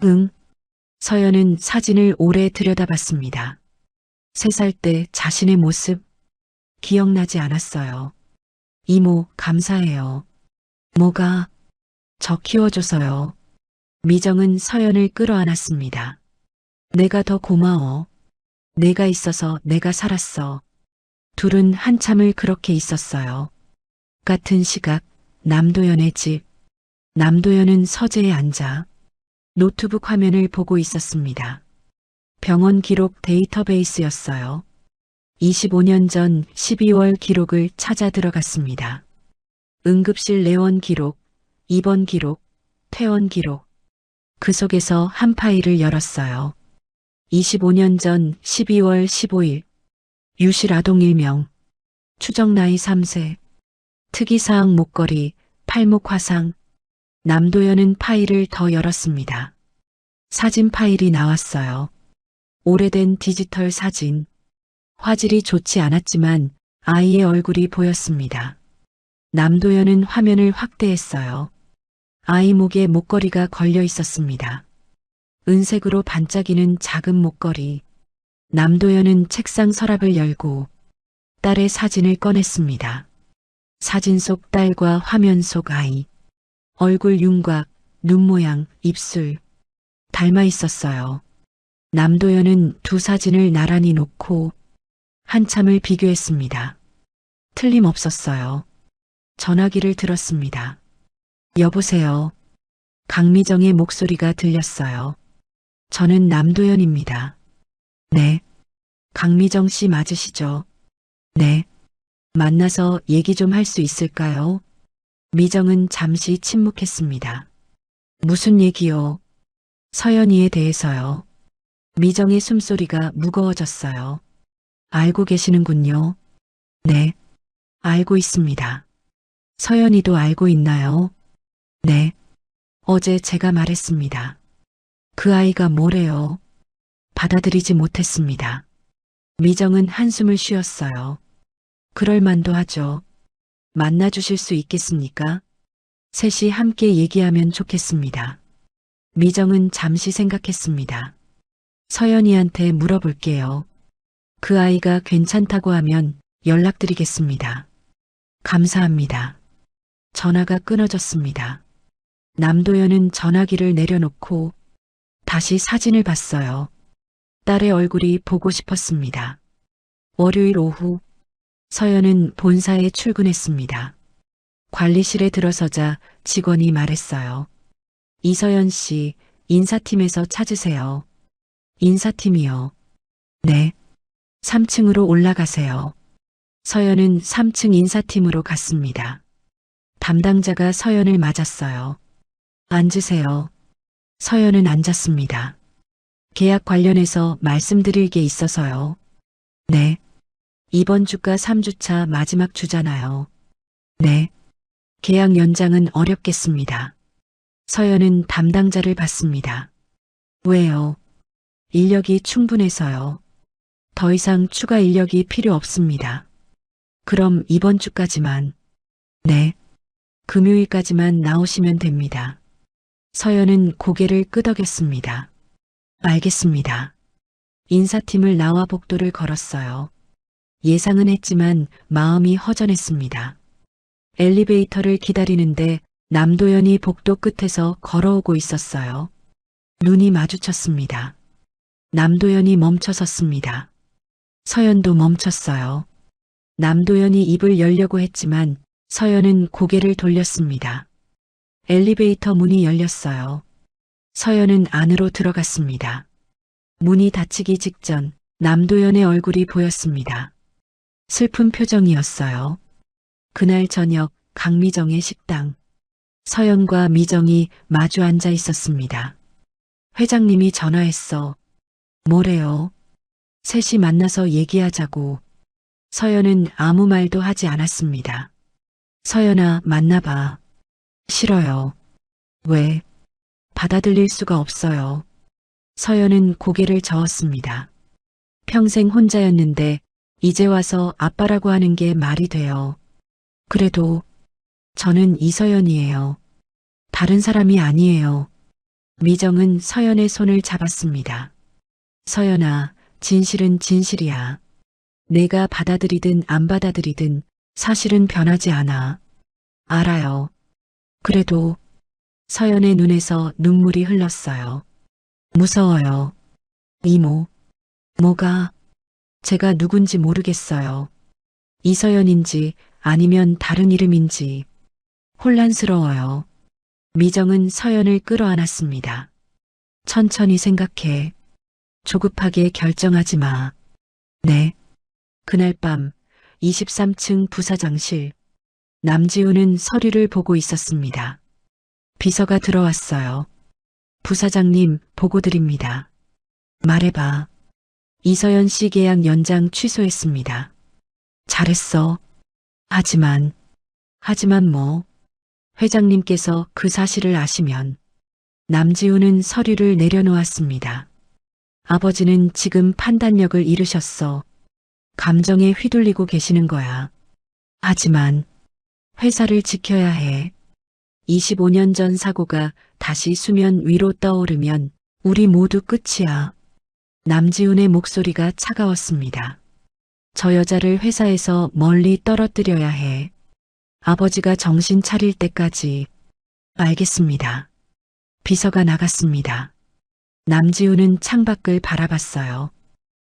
응. 서연은 사진을 오래 들여다봤습니다. 3살 때 자신의 모습 기억나지 않았어요. 이모, 감사해요. 뭐가? 저 키워줘서요. 미정은 서연을 끌어안았습니다. 내가 더 고마워. 내가 있어서 내가 살았어. 둘은 한참을 그렇게 있었어요. 같은 시각, 남도연의 집. 남도연은 서재에 앉아 노트북 화면을 보고 있었습니다. 병원 기록 데이터베이스였어요. 25년 전 12월 기록을 찾아 들어갔습니다. 응급실 내원 기록, 입원 기록, 퇴원 기록. 그 속에서 한 파일을 열었어요. 25년 전 12월 15일. 유실 아동 1명. 추정 나이 3세. 특이사항 목걸이, 팔목 화상. 남도연은 파일을 더 열었습니다. 사진 파일이 나왔어요. 오래된 디지털 사진. 화질이 좋지 않았지만 아이의 얼굴이 보였습니다. 남도연은 화면을 확대했어요. 아이 목에 목걸이가 걸려 있었습니다. 은색으로 반짝이는 작은 목걸이. 남도연은 책상 서랍을 열고 딸의 사진을 꺼냈습니다. 사진 속 딸과 화면 속 아이. 얼굴 윤곽, 눈 모양, 입술. 닮아 있었어요. 남도연은 두 사진을 나란히 놓고 한참을 비교했습니다. 틀림없었어요. 전화기를 들었습니다. 여보세요. 강미정의 목소리가 들렸어요. 저는 남도연입니다. 네. 강미정 씨 맞으시죠? 네. 만나서 얘기 좀 할 수 있을까요? 미정은 잠시 침묵했습니다. 무슨 얘기요? 서연이에 대해서요. 미정의 숨소리가 무거워졌어요. 알고 계시는군요. 네. 알고 있습니다. 서연이도 알고 있나요? 네. 어제 제가 말했습니다. 그 아이가 뭐래요? 받아들이지 못했습니다. 미정은 한숨을 쉬었어요. 그럴 만도 하죠. 만나주실 수 있겠습니까? 셋이 함께 얘기하면 좋겠습니다. 미정은 잠시 생각했습니다. 서연이한테 물어볼게요. 그 아이가 괜찮다고 하면 연락드리겠습니다. 감사합니다. 전화가 끊어졌습니다. 남도연은 전화기를 내려놓고 다시 사진을 봤어요. 딸의 얼굴이 보고 싶었습니다. 월요일 오후 서연은 본사에 출근했습니다. 관리실에 들어서자 직원이 말했어요. 이서연 씨, 인사팀에서 찾으세요. 인사팀이요. 네. 3층으로 올라가세요. 서연은 3층 인사팀으로 갔습니다. 담당자가 서연을 맞았어요. 앉으세요. 서연은 앉았습니다. 계약 관련해서 말씀드릴 게 있어서요. 네. 이번 주가 3주차 마지막 주잖아요. 네. 계약 연장은 어렵겠습니다. 서연은 담당자를 봤습니다. 왜요? 인력이 충분해서요. 더 이상 추가 인력이 필요 없습니다. 그럼 이번 주까지만. 네. 금요일까지만 나오시면 됩니다. 서연은 고개를 끄덕였습니다. 알겠습니다. 인사팀을 나와 복도를 걸었어요. 예상은 했지만 마음이 허전했습니다. 엘리베이터를 기다리는데 남도연이 복도 끝에서 걸어오고 있었어요. 눈이 마주쳤습니다. 남도연이 멈춰섰습니다. 서연도 멈췄어요. 남도연이 입을 열려고 했지만 서연은 고개를 돌렸습니다. 엘리베이터 문이 열렸어요. 서연은 안으로 들어갔습니다. 문이 닫히기 직전 남도연의 얼굴이 보였습니다. 슬픈 표정이었어요. 그날 저녁 강미정의 식당. 서연과 미정이 마주 앉아 있었습니다. 회장님이 전화했어. 뭐래요? 셋이 만나서 얘기하자고. 서연은 아무 말도 하지 않았습니다. 서연아, 만나봐. 싫어요. 왜? 받아들일 수가 없어요. 서연은 고개를 저었습니다. 평생 혼자였는데 이제 와서 아빠라고 하는 게 말이 돼요. 그래도 저는 이서연이에요. 다른 사람이 아니에요. 미정은 서연의 손을 잡았습니다. 서연아, 진실은 진실이야. 내가 받아들이든 안 받아들이든 사실은 변하지 않아. 알아요. 그래도 서연의 눈에서 눈물이 흘렀어요. 무서워요. 이모. 뭐가? 제가 누군지 모르겠어요. 이서연인지 아니면 다른 이름인지. 혼란스러워요. 미정은 서연을 끌어안았습니다. 천천히 생각해. 조급하게 결정하지 마. 네. 그날 밤 23층 부사장실. 남지우는 서류를 보고 있었습니다. 비서가 들어왔어요. 부사장님, 보고 드립니다. 말해봐. 이서연 씨 계약 연장 취소했습니다. 잘했어. 하지만 뭐? 회장님께서 그 사실을 아시면. 남지우는 서류를 내려놓았습니다. 아버지는 지금 판단력을 잃으셨어. 감정에 휘둘리고 계시는 거야. 하지만 회사를 지켜야 해. 25년 전 사고가 다시 수면 위로 떠오르면 우리 모두 끝이야. 남지훈의 목소리가 차가웠습니다. 저 여자를 회사에서 멀리 떨어뜨려야 해. 아버지가 정신 차릴 때까지. 알겠습니다. 비서가 나갔습니다. 남지훈은 창밖을 바라봤어요.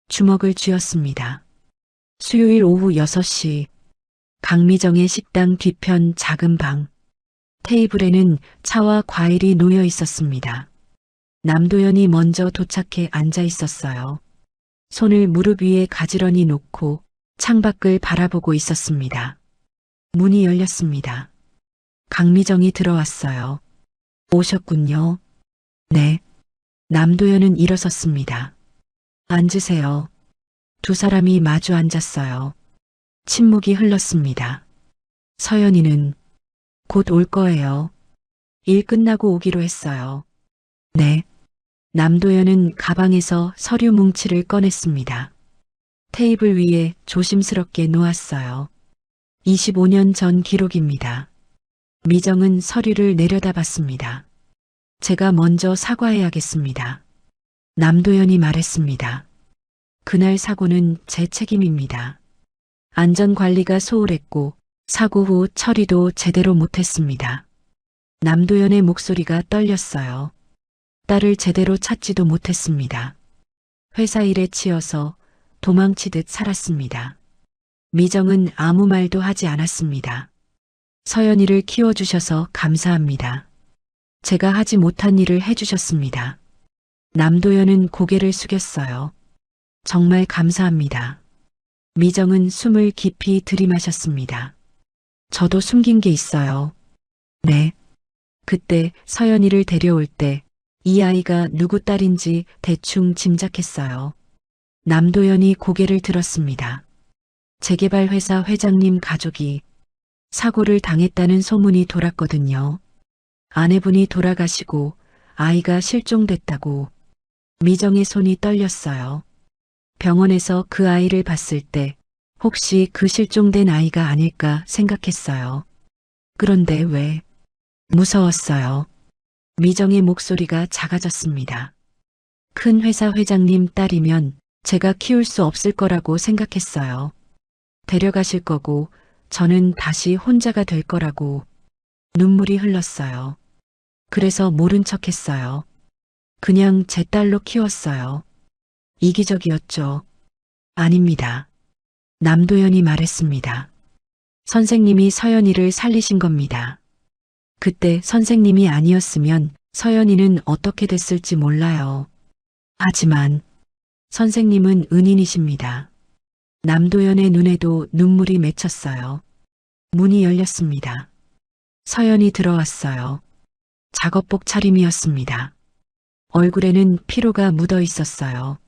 주먹을 쥐었습니다. 수요일 오후 6시. 강미정의 식당 뒤편 작은 방. 테이블에는 차와 과일이 놓여 있었습니다. 남도연이 먼저 도착해 앉아 있었어요. 손을 무릎 위에 가지런히 놓고 창밖을 바라보고 있었습니다. 문이 열렸습니다. 강미정이 들어왔어요. 오셨군요. 네. 남도연은 일어섰습니다. 앉으세요. 두 사람이 마주 앉았어요. 침묵이 흘렀습니다. 서연이는 곧 올 거예요. 일 끝나고 오기로 했어요. 네. 남도연은 가방에서 서류 뭉치를 꺼냈습니다. 테이블 위에 조심스럽게 놓았어요. 25년 전 기록입니다. 미정은 서류를 내려다봤습니다. 제가 먼저 사과해야겠습니다. 남도연이 말했습니다. 그날 사고는 제 책임입니다. 안전관리가 소홀했고 사고 후 처리도 제대로 못했습니다. 남도연의 목소리가 떨렸어요. 딸을 제대로 찾지도 못했습니다. 회사 일에 치여서 도망치듯 살았습니다. 미정은 아무 말도 하지 않았습니다. 서연이를 키워주셔서 감사합니다. 제가 하지 못한 일을 해주셨습니다. 남도연은 고개를 숙였어요. 정말 감사합니다. 미정은 숨을 깊이 들이마셨습니다. 저도 숨긴 게 있어요. 네. 그때 서연이를 데려올 때 이 아이가 누구 딸인지 대충 짐작했어요. 남도연이 고개를 들었습니다. 재개발 회사 회장님 가족이 사고를 당했다는 소문이 돌았거든요. 아내분이 돌아가시고 아이가 실종됐다고. 미정의 손이 떨렸어요. 병원에서 그 아이를 봤을 때 혹시 그 실종된 아이가 아닐까 생각했어요. 그런데 왜? 무서웠어요. 미정의 목소리가 작아졌습니다. 큰 회사 회장님 딸이면 제가 키울 수 없을 거라고 생각했어요. 데려가실 거고 저는 다시 혼자가 될 거라고. 눈물이 흘렀어요. 그래서 모른 척 했어요. 그냥 제 딸로 키웠어요. 이기적이었죠. 아닙니다. 남도연이 말했습니다. 선생님이 서연이를 살리신 겁니다. 그때 선생님이 아니었으면 서연이는 어떻게 됐을지 몰라요. 하지만 선생님은 은인이십니다. 남도연의 눈에도 눈물이 맺혔어요. 문이 열렸습니다. 서연이 들어왔어요. 작업복 차림이었습니다. 얼굴에는 피로가 묻어 있었어요.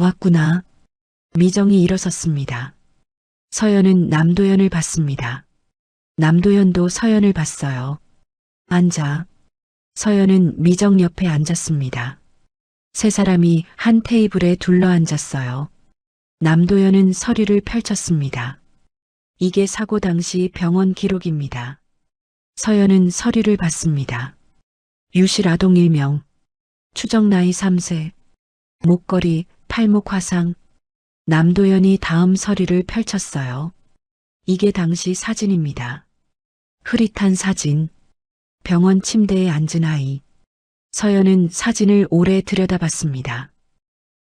왔구나. 미정이 일어섰습니다. 서연은 남도연을 봤습니다. 남도연도 서연을 봤어요. 앉아. 서연은 미정 옆에 앉았습니다. 세 사람이 한 테이블에 둘러앉았어요. 남도연은 서류를 펼쳤습니다. 이게 사고 당시 병원 기록입니다. 서연은 서류를 봤습니다. 유실 아동 일명, 추정 나이 3세, 목걸이, 팔목 화상. 남도연이 다음 서류를 펼쳤어요. 이게 당시 사진입니다. 흐릿한 사진. 병원 침대에 앉은 아이. 서연은 사진을 오래 들여다봤습니다.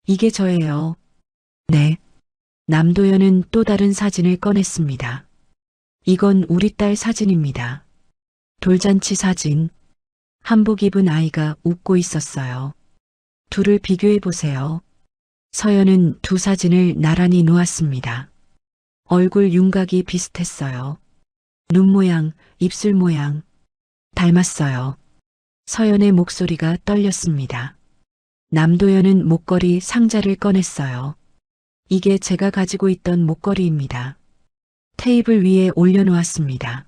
이게 저예요. 네. 남도연은 또 다른 사진을 꺼냈습니다. 이건 우리 딸 사진입니다. 돌잔치 사진. 한복 입은 아이가 웃고 있었어요. 둘을 비교해 보세요. 서연은 두 사진을 나란히 놓았습니다. 얼굴 윤곽이 비슷했어요. 눈 모양, 입술 모양 닮았어요. 서연의 목소리가 떨렸습니다. 남도연은 목걸이 상자를 꺼냈어요. 이게 제가 가지고 있던 목걸이입니다. 테이블 위에 올려놓았습니다.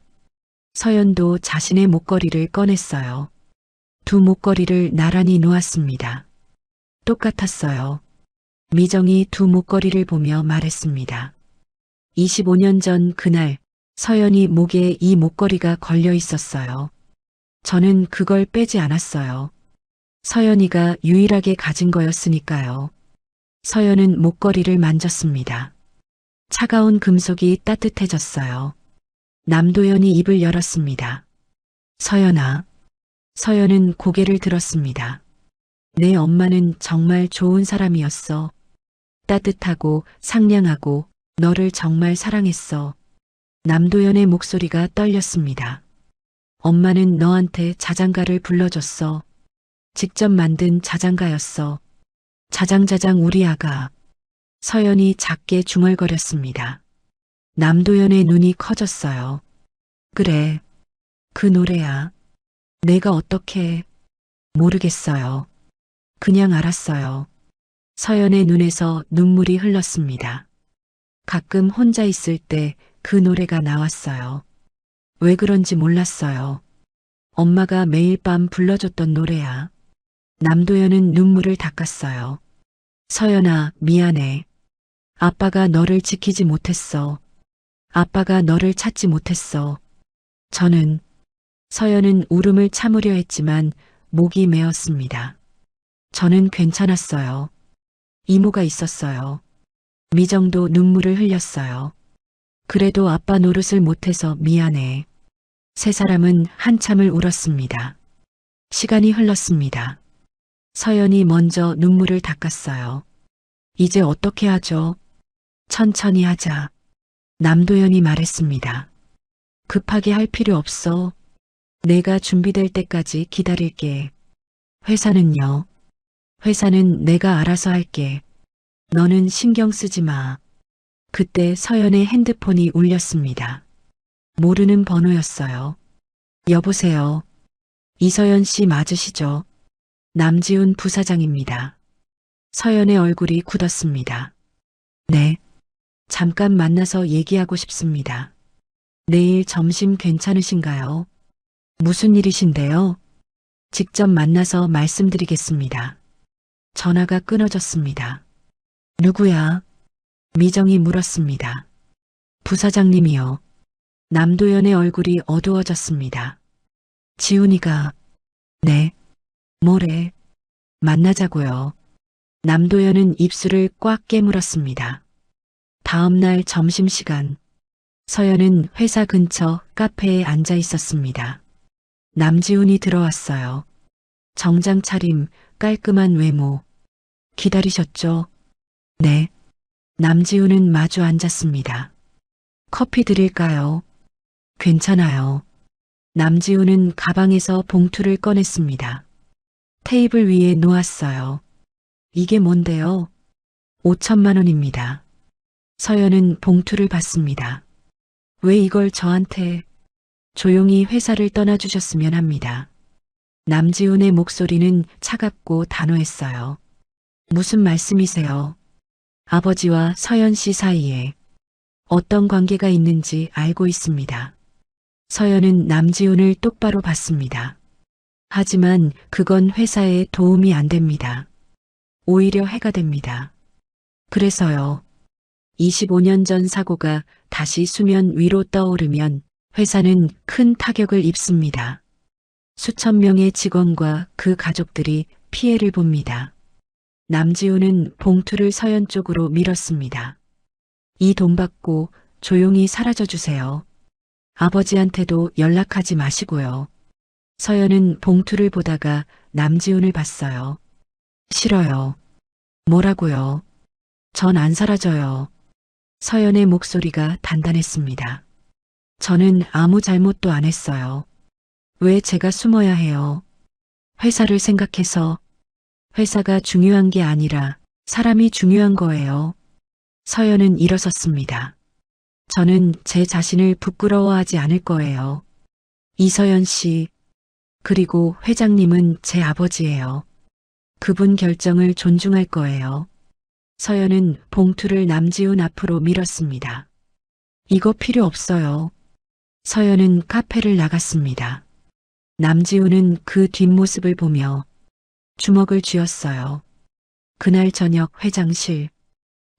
서연도 자신의 목걸이를 꺼냈어요. 두 목걸이를 나란히 놓았습니다. 똑같았어요. 미정이 두 목걸이를 보며 말했습니다. 25년 전 그날 서연이 목에 이 목걸이가 걸려 있었어요. 저는 그걸 빼지 않았어요. 서연이가 유일하게 가진 거였으니까요. 서연은 목걸이를 만졌습니다. 차가운 금속이 따뜻해졌어요. 남도연이 입을 열었습니다. 서연아. 서연은 고개를 들었습니다. 내 엄마는 정말 좋은 사람이었어. 따뜻하고 상냥하고 너를 정말 사랑했어. 남도연의 목소리가 떨렸습니다. 엄마는 너한테 자장가를 불러줬어. 직접 만든 자장가였어. 자장자장 우리 아가. 서연이 작게 중얼거렸습니다. 남도연의 눈이 커졌어요. 그래, 그 노래야. 내가 어떻게 모르겠어요. 그냥 알았어요. 서연의 눈에서 눈물이 흘렀습니다. 가끔 혼자 있을 때 그 노래가 나왔어요. 왜 그런지 몰랐어요. 엄마가 매일 밤 불러줬던 노래야. 남도연은 눈물을 닦았어요. 서연아, 미안해. 아빠가 너를 지키지 못했어. 아빠가 너를 찾지 못했어. 서연은 울음을 참으려 했지만 목이 메었습니다. 저는 괜찮았어요. 이모가 있었어요. 미정도 눈물을 흘렸어요. 그래도 아빠 노릇을 못해서 미안해. 세 사람은 한참을 울었습니다. 시간이 흘렀습니다. 서연이 먼저 눈물을 닦았어요. 이제 어떻게 하죠? 천천히 하자. 남도연이 말했습니다. 급하게 할 필요 없어. 내가 준비될 때까지 기다릴게. 회사는요? 회사는 내가 알아서 할게. 너는 신경 쓰지 마. 그때 서연의 핸드폰이 울렸습니다. 모르는 번호였어요. 여보세요. 이서연 씨 맞으시죠? 남지훈 부사장입니다. 서연의 얼굴이 굳었습니다. 네. 잠깐 만나서 얘기하고 싶습니다. 내일 점심 괜찮으신가요? 무슨 일이신데요? 직접 만나서 말씀드리겠습니다. 전화가 끊어졌습니다. 누구야? 미정이 물었습니다. 부사장님이요. 남도연의 얼굴이 어두워졌습니다. 지훈이가, 네. 뭐래? 만나자고요. 남도연은 입술을 꽉 깨물었습니다. 다음 날 점심시간, 서연은 회사 근처 카페에 앉아 있었습니다. 남지훈이 들어왔어요. 정장 차림, 깔끔한 외모. 기다리셨죠? 네. 남지훈은 마주 앉았습니다. 커피 드릴까요? 괜찮아요. 남지훈은 가방에서 봉투를 꺼냈습니다. 테이블 위에 놓았어요. 이게 뭔데요? 5천만 원입니다. 서연은 봉투를 받습니다. 왜 이걸 저한테? 조용히 회사를 떠나주셨으면 합니다. 남지훈의 목소리는 차갑고 단호했어요. 무슨 말씀이세요? 아버지와 서연 씨 사이에 어떤 관계가 있는지 알고 있습니다. 서연은 남지훈을 똑바로 봤습니다. 하지만 그건 회사에 도움이 안 됩니다. 오히려 해가 됩니다. 그래서요. 25년 전 사고가 다시 수면 위로 떠오르면 회사는 큰 타격을 입습니다. 수천 명의 직원과 그 가족들이 피해를 봅니다. 남지훈은 봉투를 서연 쪽으로 밀었습니다. 이 돈 받고 조용히 사라져 주세요. 아버지한테도 연락하지 마시고요. 서연은 봉투를 보다가 남지훈을 봤어요. 싫어요. 뭐라고요? 전 안 사라져요. 서연의 목소리가 단단했습니다. 저는 아무 잘못도 안 했어요. 왜 제가 숨어야 해요? 회사를 생각해서. 회사가 중요한 게 아니라 사람이 중요한 거예요. 서연은 일어섰습니다. 저는 제 자신을 부끄러워하지 않을 거예요. 이서연 씨, 그리고 회장님은 제 아버지예요. 그분 결정을 존중할 거예요. 서연은 봉투를 남지훈 앞으로 밀었습니다. 이거 필요 없어요. 서연은 카페를 나갔습니다. 남지훈은 그 뒷모습을 보며 주먹을 쥐었어요. 그날 저녁 회장실.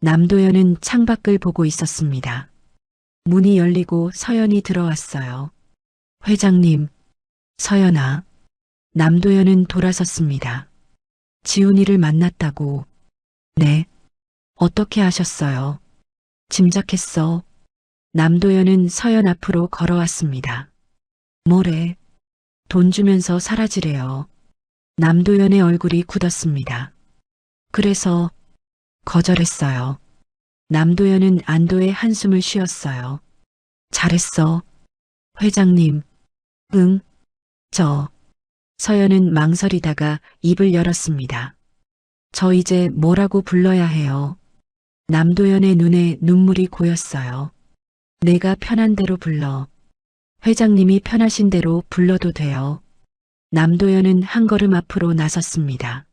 남도연은 창밖을 보고 있었습니다. 문이 열리고 서연이 들어왔어요. 회장님, 서연아. 남도연은 돌아섰습니다. 지훈이를 만났다고. 네. 어떻게 하셨어요? 짐작했어. 남도연은 서연 앞으로 걸어왔습니다. 뭐래? 돈 주면서 사라지래요. 남도연의 얼굴이 굳었습니다. 그래서 거절했어요. 남도연은 안도의 한숨을 쉬었어요. 잘했어. 회장님. 응. 서연은 망설이다가 입을 열었습니다. 저 이제 뭐라고 불러야 해요? 남도연의 눈에 눈물이 고였어요. 내가 편한 대로 불러. 회장님이 편하신 대로 불러도 돼요. 남도연은 한 걸음 앞으로 나섰습니다.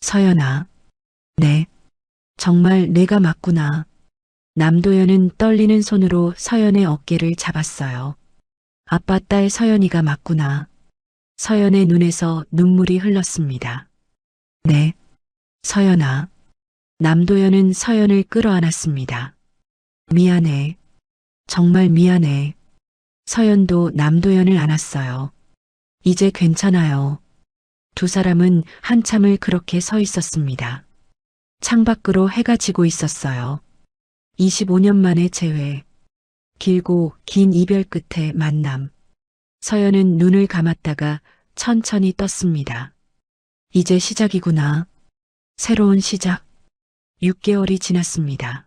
서연아. 네. 정말 내가 맞구나. 남도연은 떨리는 손으로 서연의 어깨를 잡았어요. 아빠 딸 서연이가 맞구나. 서연의 눈에서 눈물이 흘렀습니다. 네. 서연아. 남도연은 서연을 끌어안았습니다. 미안해. 정말 미안해. 서연도 남도연을 안았어요. 이제 괜찮아요. 두 사람은 한참을 그렇게 서 있었습니다. 창밖으로 해가 지고 있었어요. 25년 만에 재회. 길고 긴 이별 끝에 만남. 서연은 눈을 감았다가 천천히 떴습니다. 이제 시작이구나. 새로운 시작. 6개월이 지났습니다.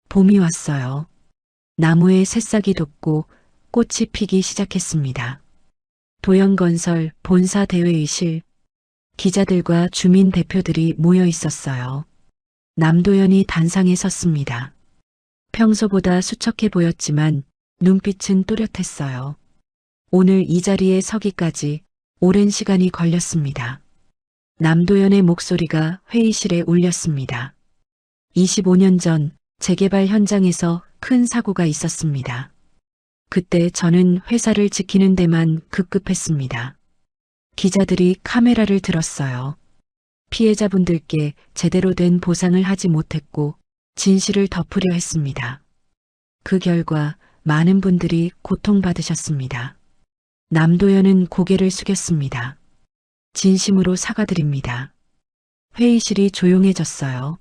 봄이 왔어요. 나무에 새싹이 돋고 꽃이 피기 시작했습니다. 도영건설 본사 대회의실. 기자들과 주민 대표들이 모여 있었어요. 남도연이 단상에 섰습니다. 평소보다 수척해 보였지만 눈빛은 또렷했어요. 오늘 이 자리에 서기까지 오랜 시간이 걸렸습니다. 남도연의 목소리가 회의실에 울렸습니다. 25년 전 재개발 현장에서 큰 사고가 있었습니다. 그때 저는 회사를 지키는 데만 급급했습니다. 기자들이 카메라를 들었어요. 피해자분들께 제대로 된 보상을 하지 못했고 진실을 덮으려 했습니다. 그 결과 많은 분들이 고통받으셨습니다. 남도연은 고개를 숙였습니다. 진심으로 사과드립니다. 회의실이 조용해졌어요.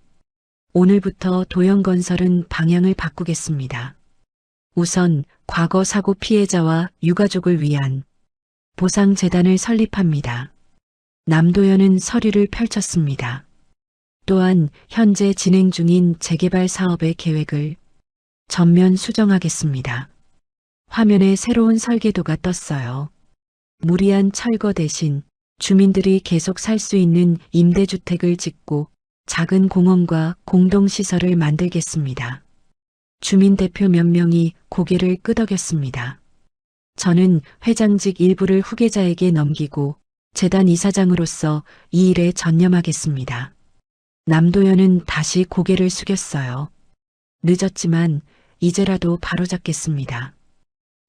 오늘부터 도영건설은 방향을 바꾸겠습니다. 우선 과거 사고 피해자와 유가족을 위한 보상재단을 설립합니다. 남도연은 서류를 펼쳤습니다. 또한 현재 진행 중인 재개발 사업의 계획을 전면 수정하겠습니다. 화면에 새로운 설계도가 떴어요. 무리한 철거 대신 주민들이 계속 살 수 있는 임대주택을 짓고 작은 공원과 공동시설을 만들겠습니다. 주민 대표 몇 명이 고개를 끄덕였습니다. 저는 회장직 일부를 후계자에게 넘기고 재단 이사장으로서 이 일에 전념하겠습니다. 남도연은 다시 고개를 숙였어요. 늦었지만 이제라도 바로잡겠습니다.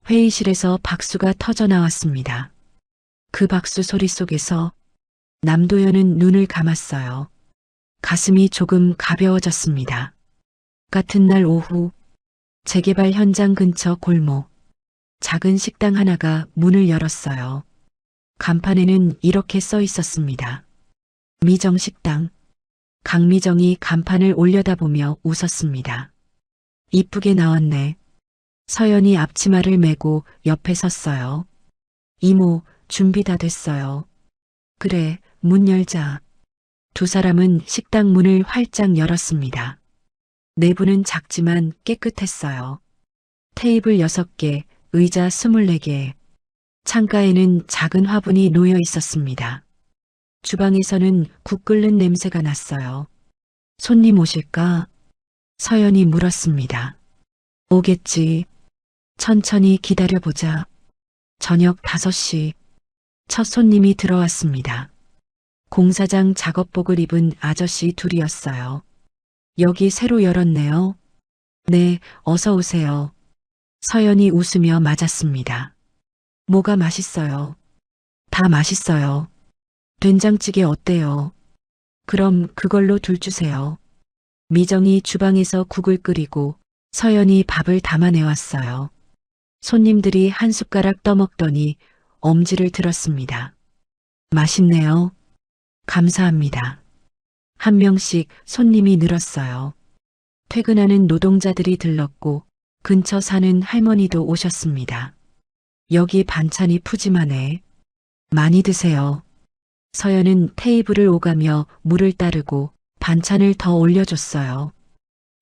회의실에서 박수가 터져 나왔습니다. 그 박수 소리 속에서 남도연은 눈을 감았어요. 가슴이 조금 가벼워졌습니다. 같은 날 오후 재개발 현장 근처 골목. 작은 식당 하나가 문을 열었어요. 간판에는 이렇게 써 있었습니다. 미정식당. 강미정이 간판을 올려다보며 웃었습니다. 이쁘게 나왔네. 서연이 앞치마를 메고 옆에 섰어요. 이모, 준비 다 됐어요. 그래, 문 열자. 두 사람은 식당 문을 활짝 열었습니다. 내부는 작지만 깨끗했어요. 테이블 6개, 의자 24개. 창가에는 작은 화분이 놓여 있었습니다. 주방에서는 국 끓는 냄새가 났어요. 손님 오실까? 서연이 물었습니다. 오겠지. 천천히 기다려보자. 저녁 5시. 첫 손님이 들어왔습니다. 공사장 작업복을 입은 아저씨 둘이었어요. 여기 새로 열었네요. 네, 어서 오세요. 서연이 웃으며 맞았습니다. 뭐가 맛있어요? 다 맛있어요. 된장찌개 어때요? 그럼 그걸로 둘 주세요. 미정이 주방에서 국을 끓이고 서연이 밥을 담아내왔어요. 손님들이 한 숟가락 떠먹더니 엄지를 들었습니다. 맛있네요. 감사합니다. 한 명씩 손님이 늘었어요. 퇴근하는 노동자들이 들렀고 근처 사는 할머니도 오셨습니다. 여기 반찬이 푸짐하네. 많이 드세요. 서연은 테이블을 오가며 물을 따르고 반찬을 더 올려줬어요.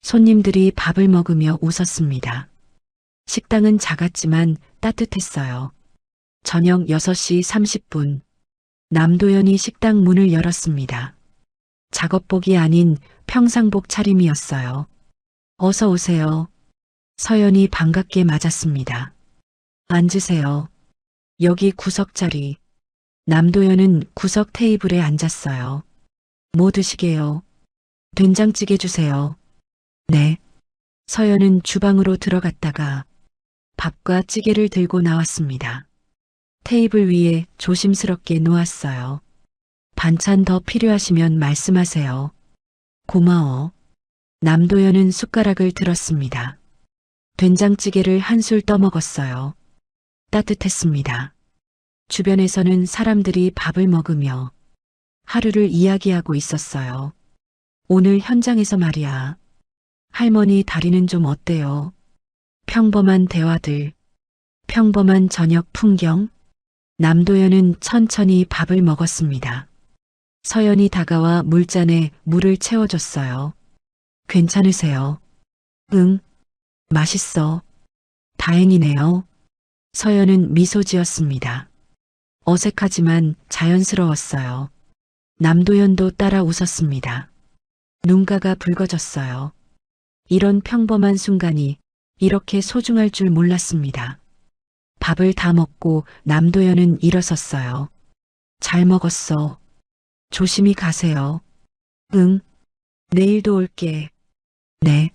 손님들이 밥을 먹으며 웃었습니다. 식당은 작았지만 따뜻했어요. 저녁 6시 30분. 남도연이 식당 문을 열었습니다. 작업복이 아닌 평상복 차림이었어요. 어서 오세요. 서연이 반갑게 맞았습니다. 앉으세요. 여기 구석자리. 남도연은 구석 테이블에 앉았어요. 뭐 드시게요? 된장찌개 주세요. 네. 서연은 주방으로 들어갔다가 밥과 찌개를 들고 나왔습니다. 테이블 위에 조심스럽게 놓았어요. 반찬 더 필요하시면 말씀하세요. 고마워. 남도연은 숟가락을 들었습니다. 된장찌개를 한술 떠먹었어요. 따뜻했습니다. 주변에서는 사람들이 밥을 먹으며 하루를 이야기하고 있었어요. 오늘 현장에서 말이야. 할머니 다리는 좀 어때요? 평범한 대화들, 평범한 저녁 풍경. 남도연은 천천히 밥을 먹었습니다. 서연이 다가와 물잔에 물을 채워줬어요. 괜찮으세요? 응, 맛있어. 다행이네요. 서연은 미소 지었습니다. 어색하지만 자연스러웠어요. 남도연도 따라 웃었습니다. 눈가가 붉어졌어요. 이런 평범한 순간이 이렇게 소중할 줄 몰랐습니다. 밥을 다 먹고 남도연은 일어섰어요. 잘 먹었어. 조심히 가세요. 응, 내일도 올게. 네.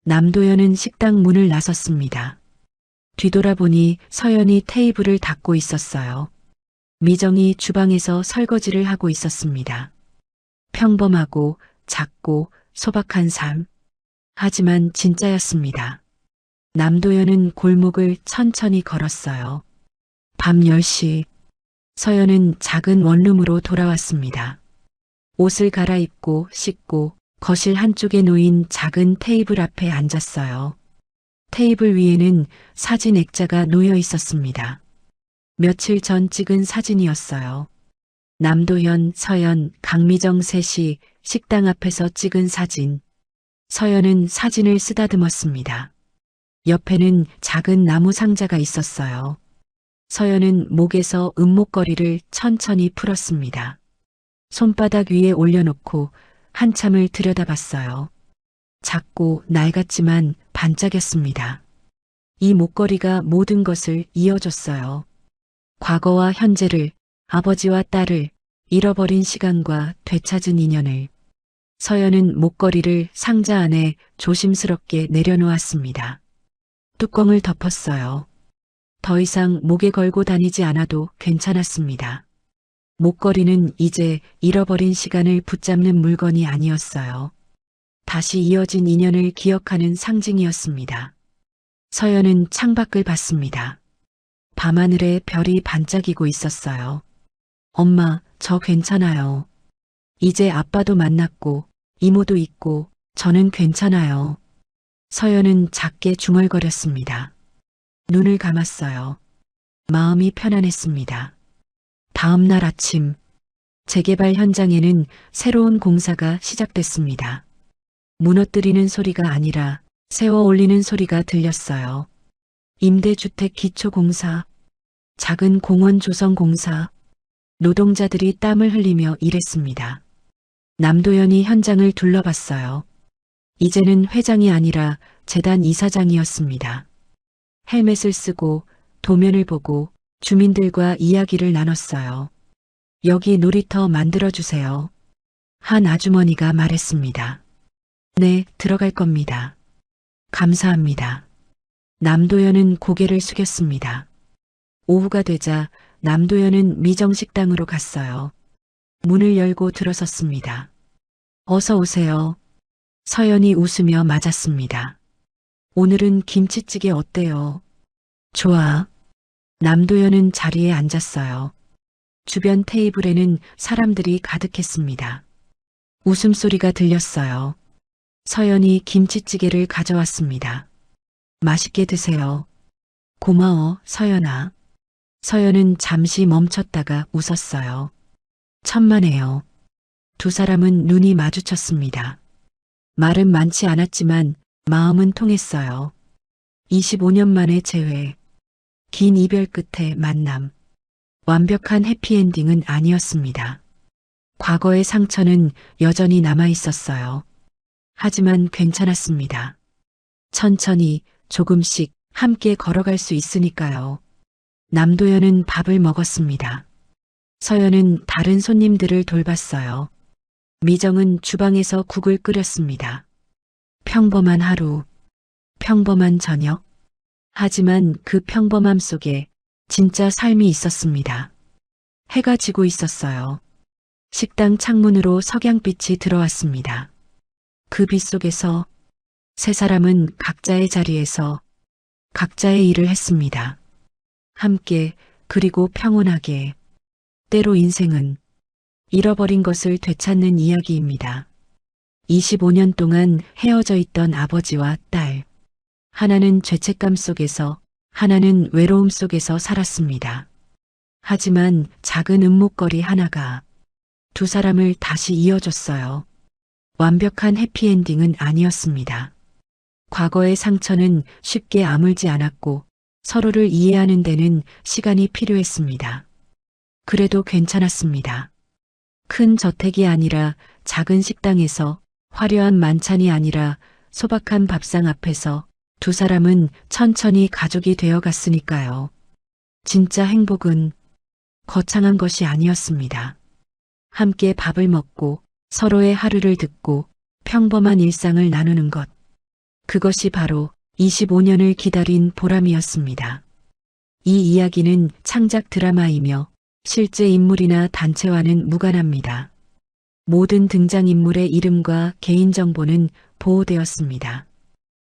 남도연은 식당 문을 나섰습니다. 뒤돌아보니 서연이 테이블을 닦고 있었어요. 미정이 주방에서 설거지를 하고 있었습니다. 평범하고 작고 소박한 삶. 하지만 진짜였습니다. 남도연은 골목을 천천히 걸었어요. 밤 10시. 서연은 작은 원룸으로 돌아왔습니다. 옷을 갈아입고 씻고 거실 한쪽에 놓인 작은 테이블 앞에 앉았어요. 테이블 위에는 사진 액자가 놓여 있었습니다. 며칠 전 찍은 사진이었어요. 남도현, 서연, 강미정 셋이 식당 앞에서 찍은 사진. 서연은 사진을 쓰다듬었습니다. 옆에는 작은 나무 상자가 있었어요. 서연은 목에서 은목걸이를 천천히 풀었습니다. 손바닥 위에 올려놓고 한참을 들여다봤어요. 작고 낡았지만 반짝였습니다. 이 목걸이가 모든 것을 이어줬어요. 과거와 현재를, 아버지와 딸을, 잃어버린 시간과 되찾은 인연을. 서연은 목걸이를 상자 안에 조심스럽게 내려놓았습니다. 뚜껑을 덮었어요. 더 이상 목에 걸고 다니지 않아도 괜찮았습니다. 목걸이는 이제 잃어버린 시간을 붙잡는 물건이 아니었어요. 다시 이어진 인연을 기억하는 상징이었습니다. 서연은 창밖을 봤습니다. 밤하늘에 별이 반짝이고 있었어요. 엄마, 저 괜찮아요. 이제 아빠도 만났고 이모도 있고 저는 괜찮아요. 서연은 작게 중얼거렸습니다. 눈을 감았어요. 마음이 편안했습니다. 다음 날 아침, 재개발 현장에는 새로운 공사가 시작됐습니다. 무너뜨리는 소리가 아니라 세워 올리는 소리가 들렸어요. 임대주택 기초공사, 작은 공원 조성 공사, 노동자들이 땀을 흘리며 일했습니다. 남도연이 현장을 둘러봤어요. 이제는 회장이 아니라 재단 이사장이었습니다. 헬멧을 쓰고 도면을 보고 주민들과 이야기를 나눴어요. 여기 놀이터 만들어주세요. 한 아주머니가 말했습니다. 네, 들어갈 겁니다. 감사합니다. 남도연은 고개를 숙였습니다. 오후가 되자 남도연은 미정식당으로 갔어요. 문을 열고 들어섰습니다. 어서 오세요. 서연이 웃으며 맞았습니다. 오늘은 김치찌개 어때요? 좋아. 남도연은 자리에 앉았어요. 주변 테이블에는 사람들이 가득했습니다. 웃음소리가 들렸어요. 서연이 김치찌개를 가져왔습니다. 맛있게 드세요. 고마워, 서연아. 서연은 잠시 멈췄다가 웃었어요. 천만에요. 두 사람은 눈이 마주쳤습니다. 말은 많지 않았지만 마음은 통했어요. 25년 만의 재회. 긴 이별 끝에 만남. 완벽한 해피엔딩은 아니었습니다. 과거의 상처는 여전히 남아 있었어요. 하지만 괜찮았습니다. 천천히 조금씩 함께 걸어갈 수 있으니까요. 남도연은 밥을 먹었습니다. 서연은 다른 손님들을 돌봤어요. 미정은 주방에서 국을 끓였습니다. 평범한 하루, 평범한 저녁. 하지만 그 평범함 속에 진짜 삶이 있었습니다. 해가 지고 있었어요. 식당 창문으로 석양빛이 들어왔습니다. 그 빛 속에서 세 사람은 각자의 자리에서 각자의 일을 했습니다. 함께 그리고 평온하게. 때로 인생은 잃어버린 것을 되찾는 이야기입니다. 25년 동안 헤어져 있던 아버지와 딸. 하나는 죄책감 속에서, 하나는 외로움 속에서 살았습니다. 하지만 작은 은목거리 하나가 두 사람을 다시 이어줬어요. 완벽한 해피엔딩은 아니었습니다. 과거의 상처는 쉽게 아물지 않았고 서로를 이해하는 데는 시간이 필요했습니다. 그래도 괜찮았습니다. 큰 저택이 아니라 작은 식당에서, 화려한 만찬이 아니라 소박한 밥상 앞에서 두 사람은 천천히 가족이 되어 갔으니까요. 진짜 행복은 거창한 것이 아니었습니다. 함께 밥을 먹고 서로의 하루를 듣고 평범한 일상을 나누는 것. 그것이 바로 25년을 기다린 보람이었습니다. 이 이야기는 창작 드라마이며 실제 인물이나 단체와는 무관합니다. 모든 등장인물의 이름과 개인정보는 보호되었습니다.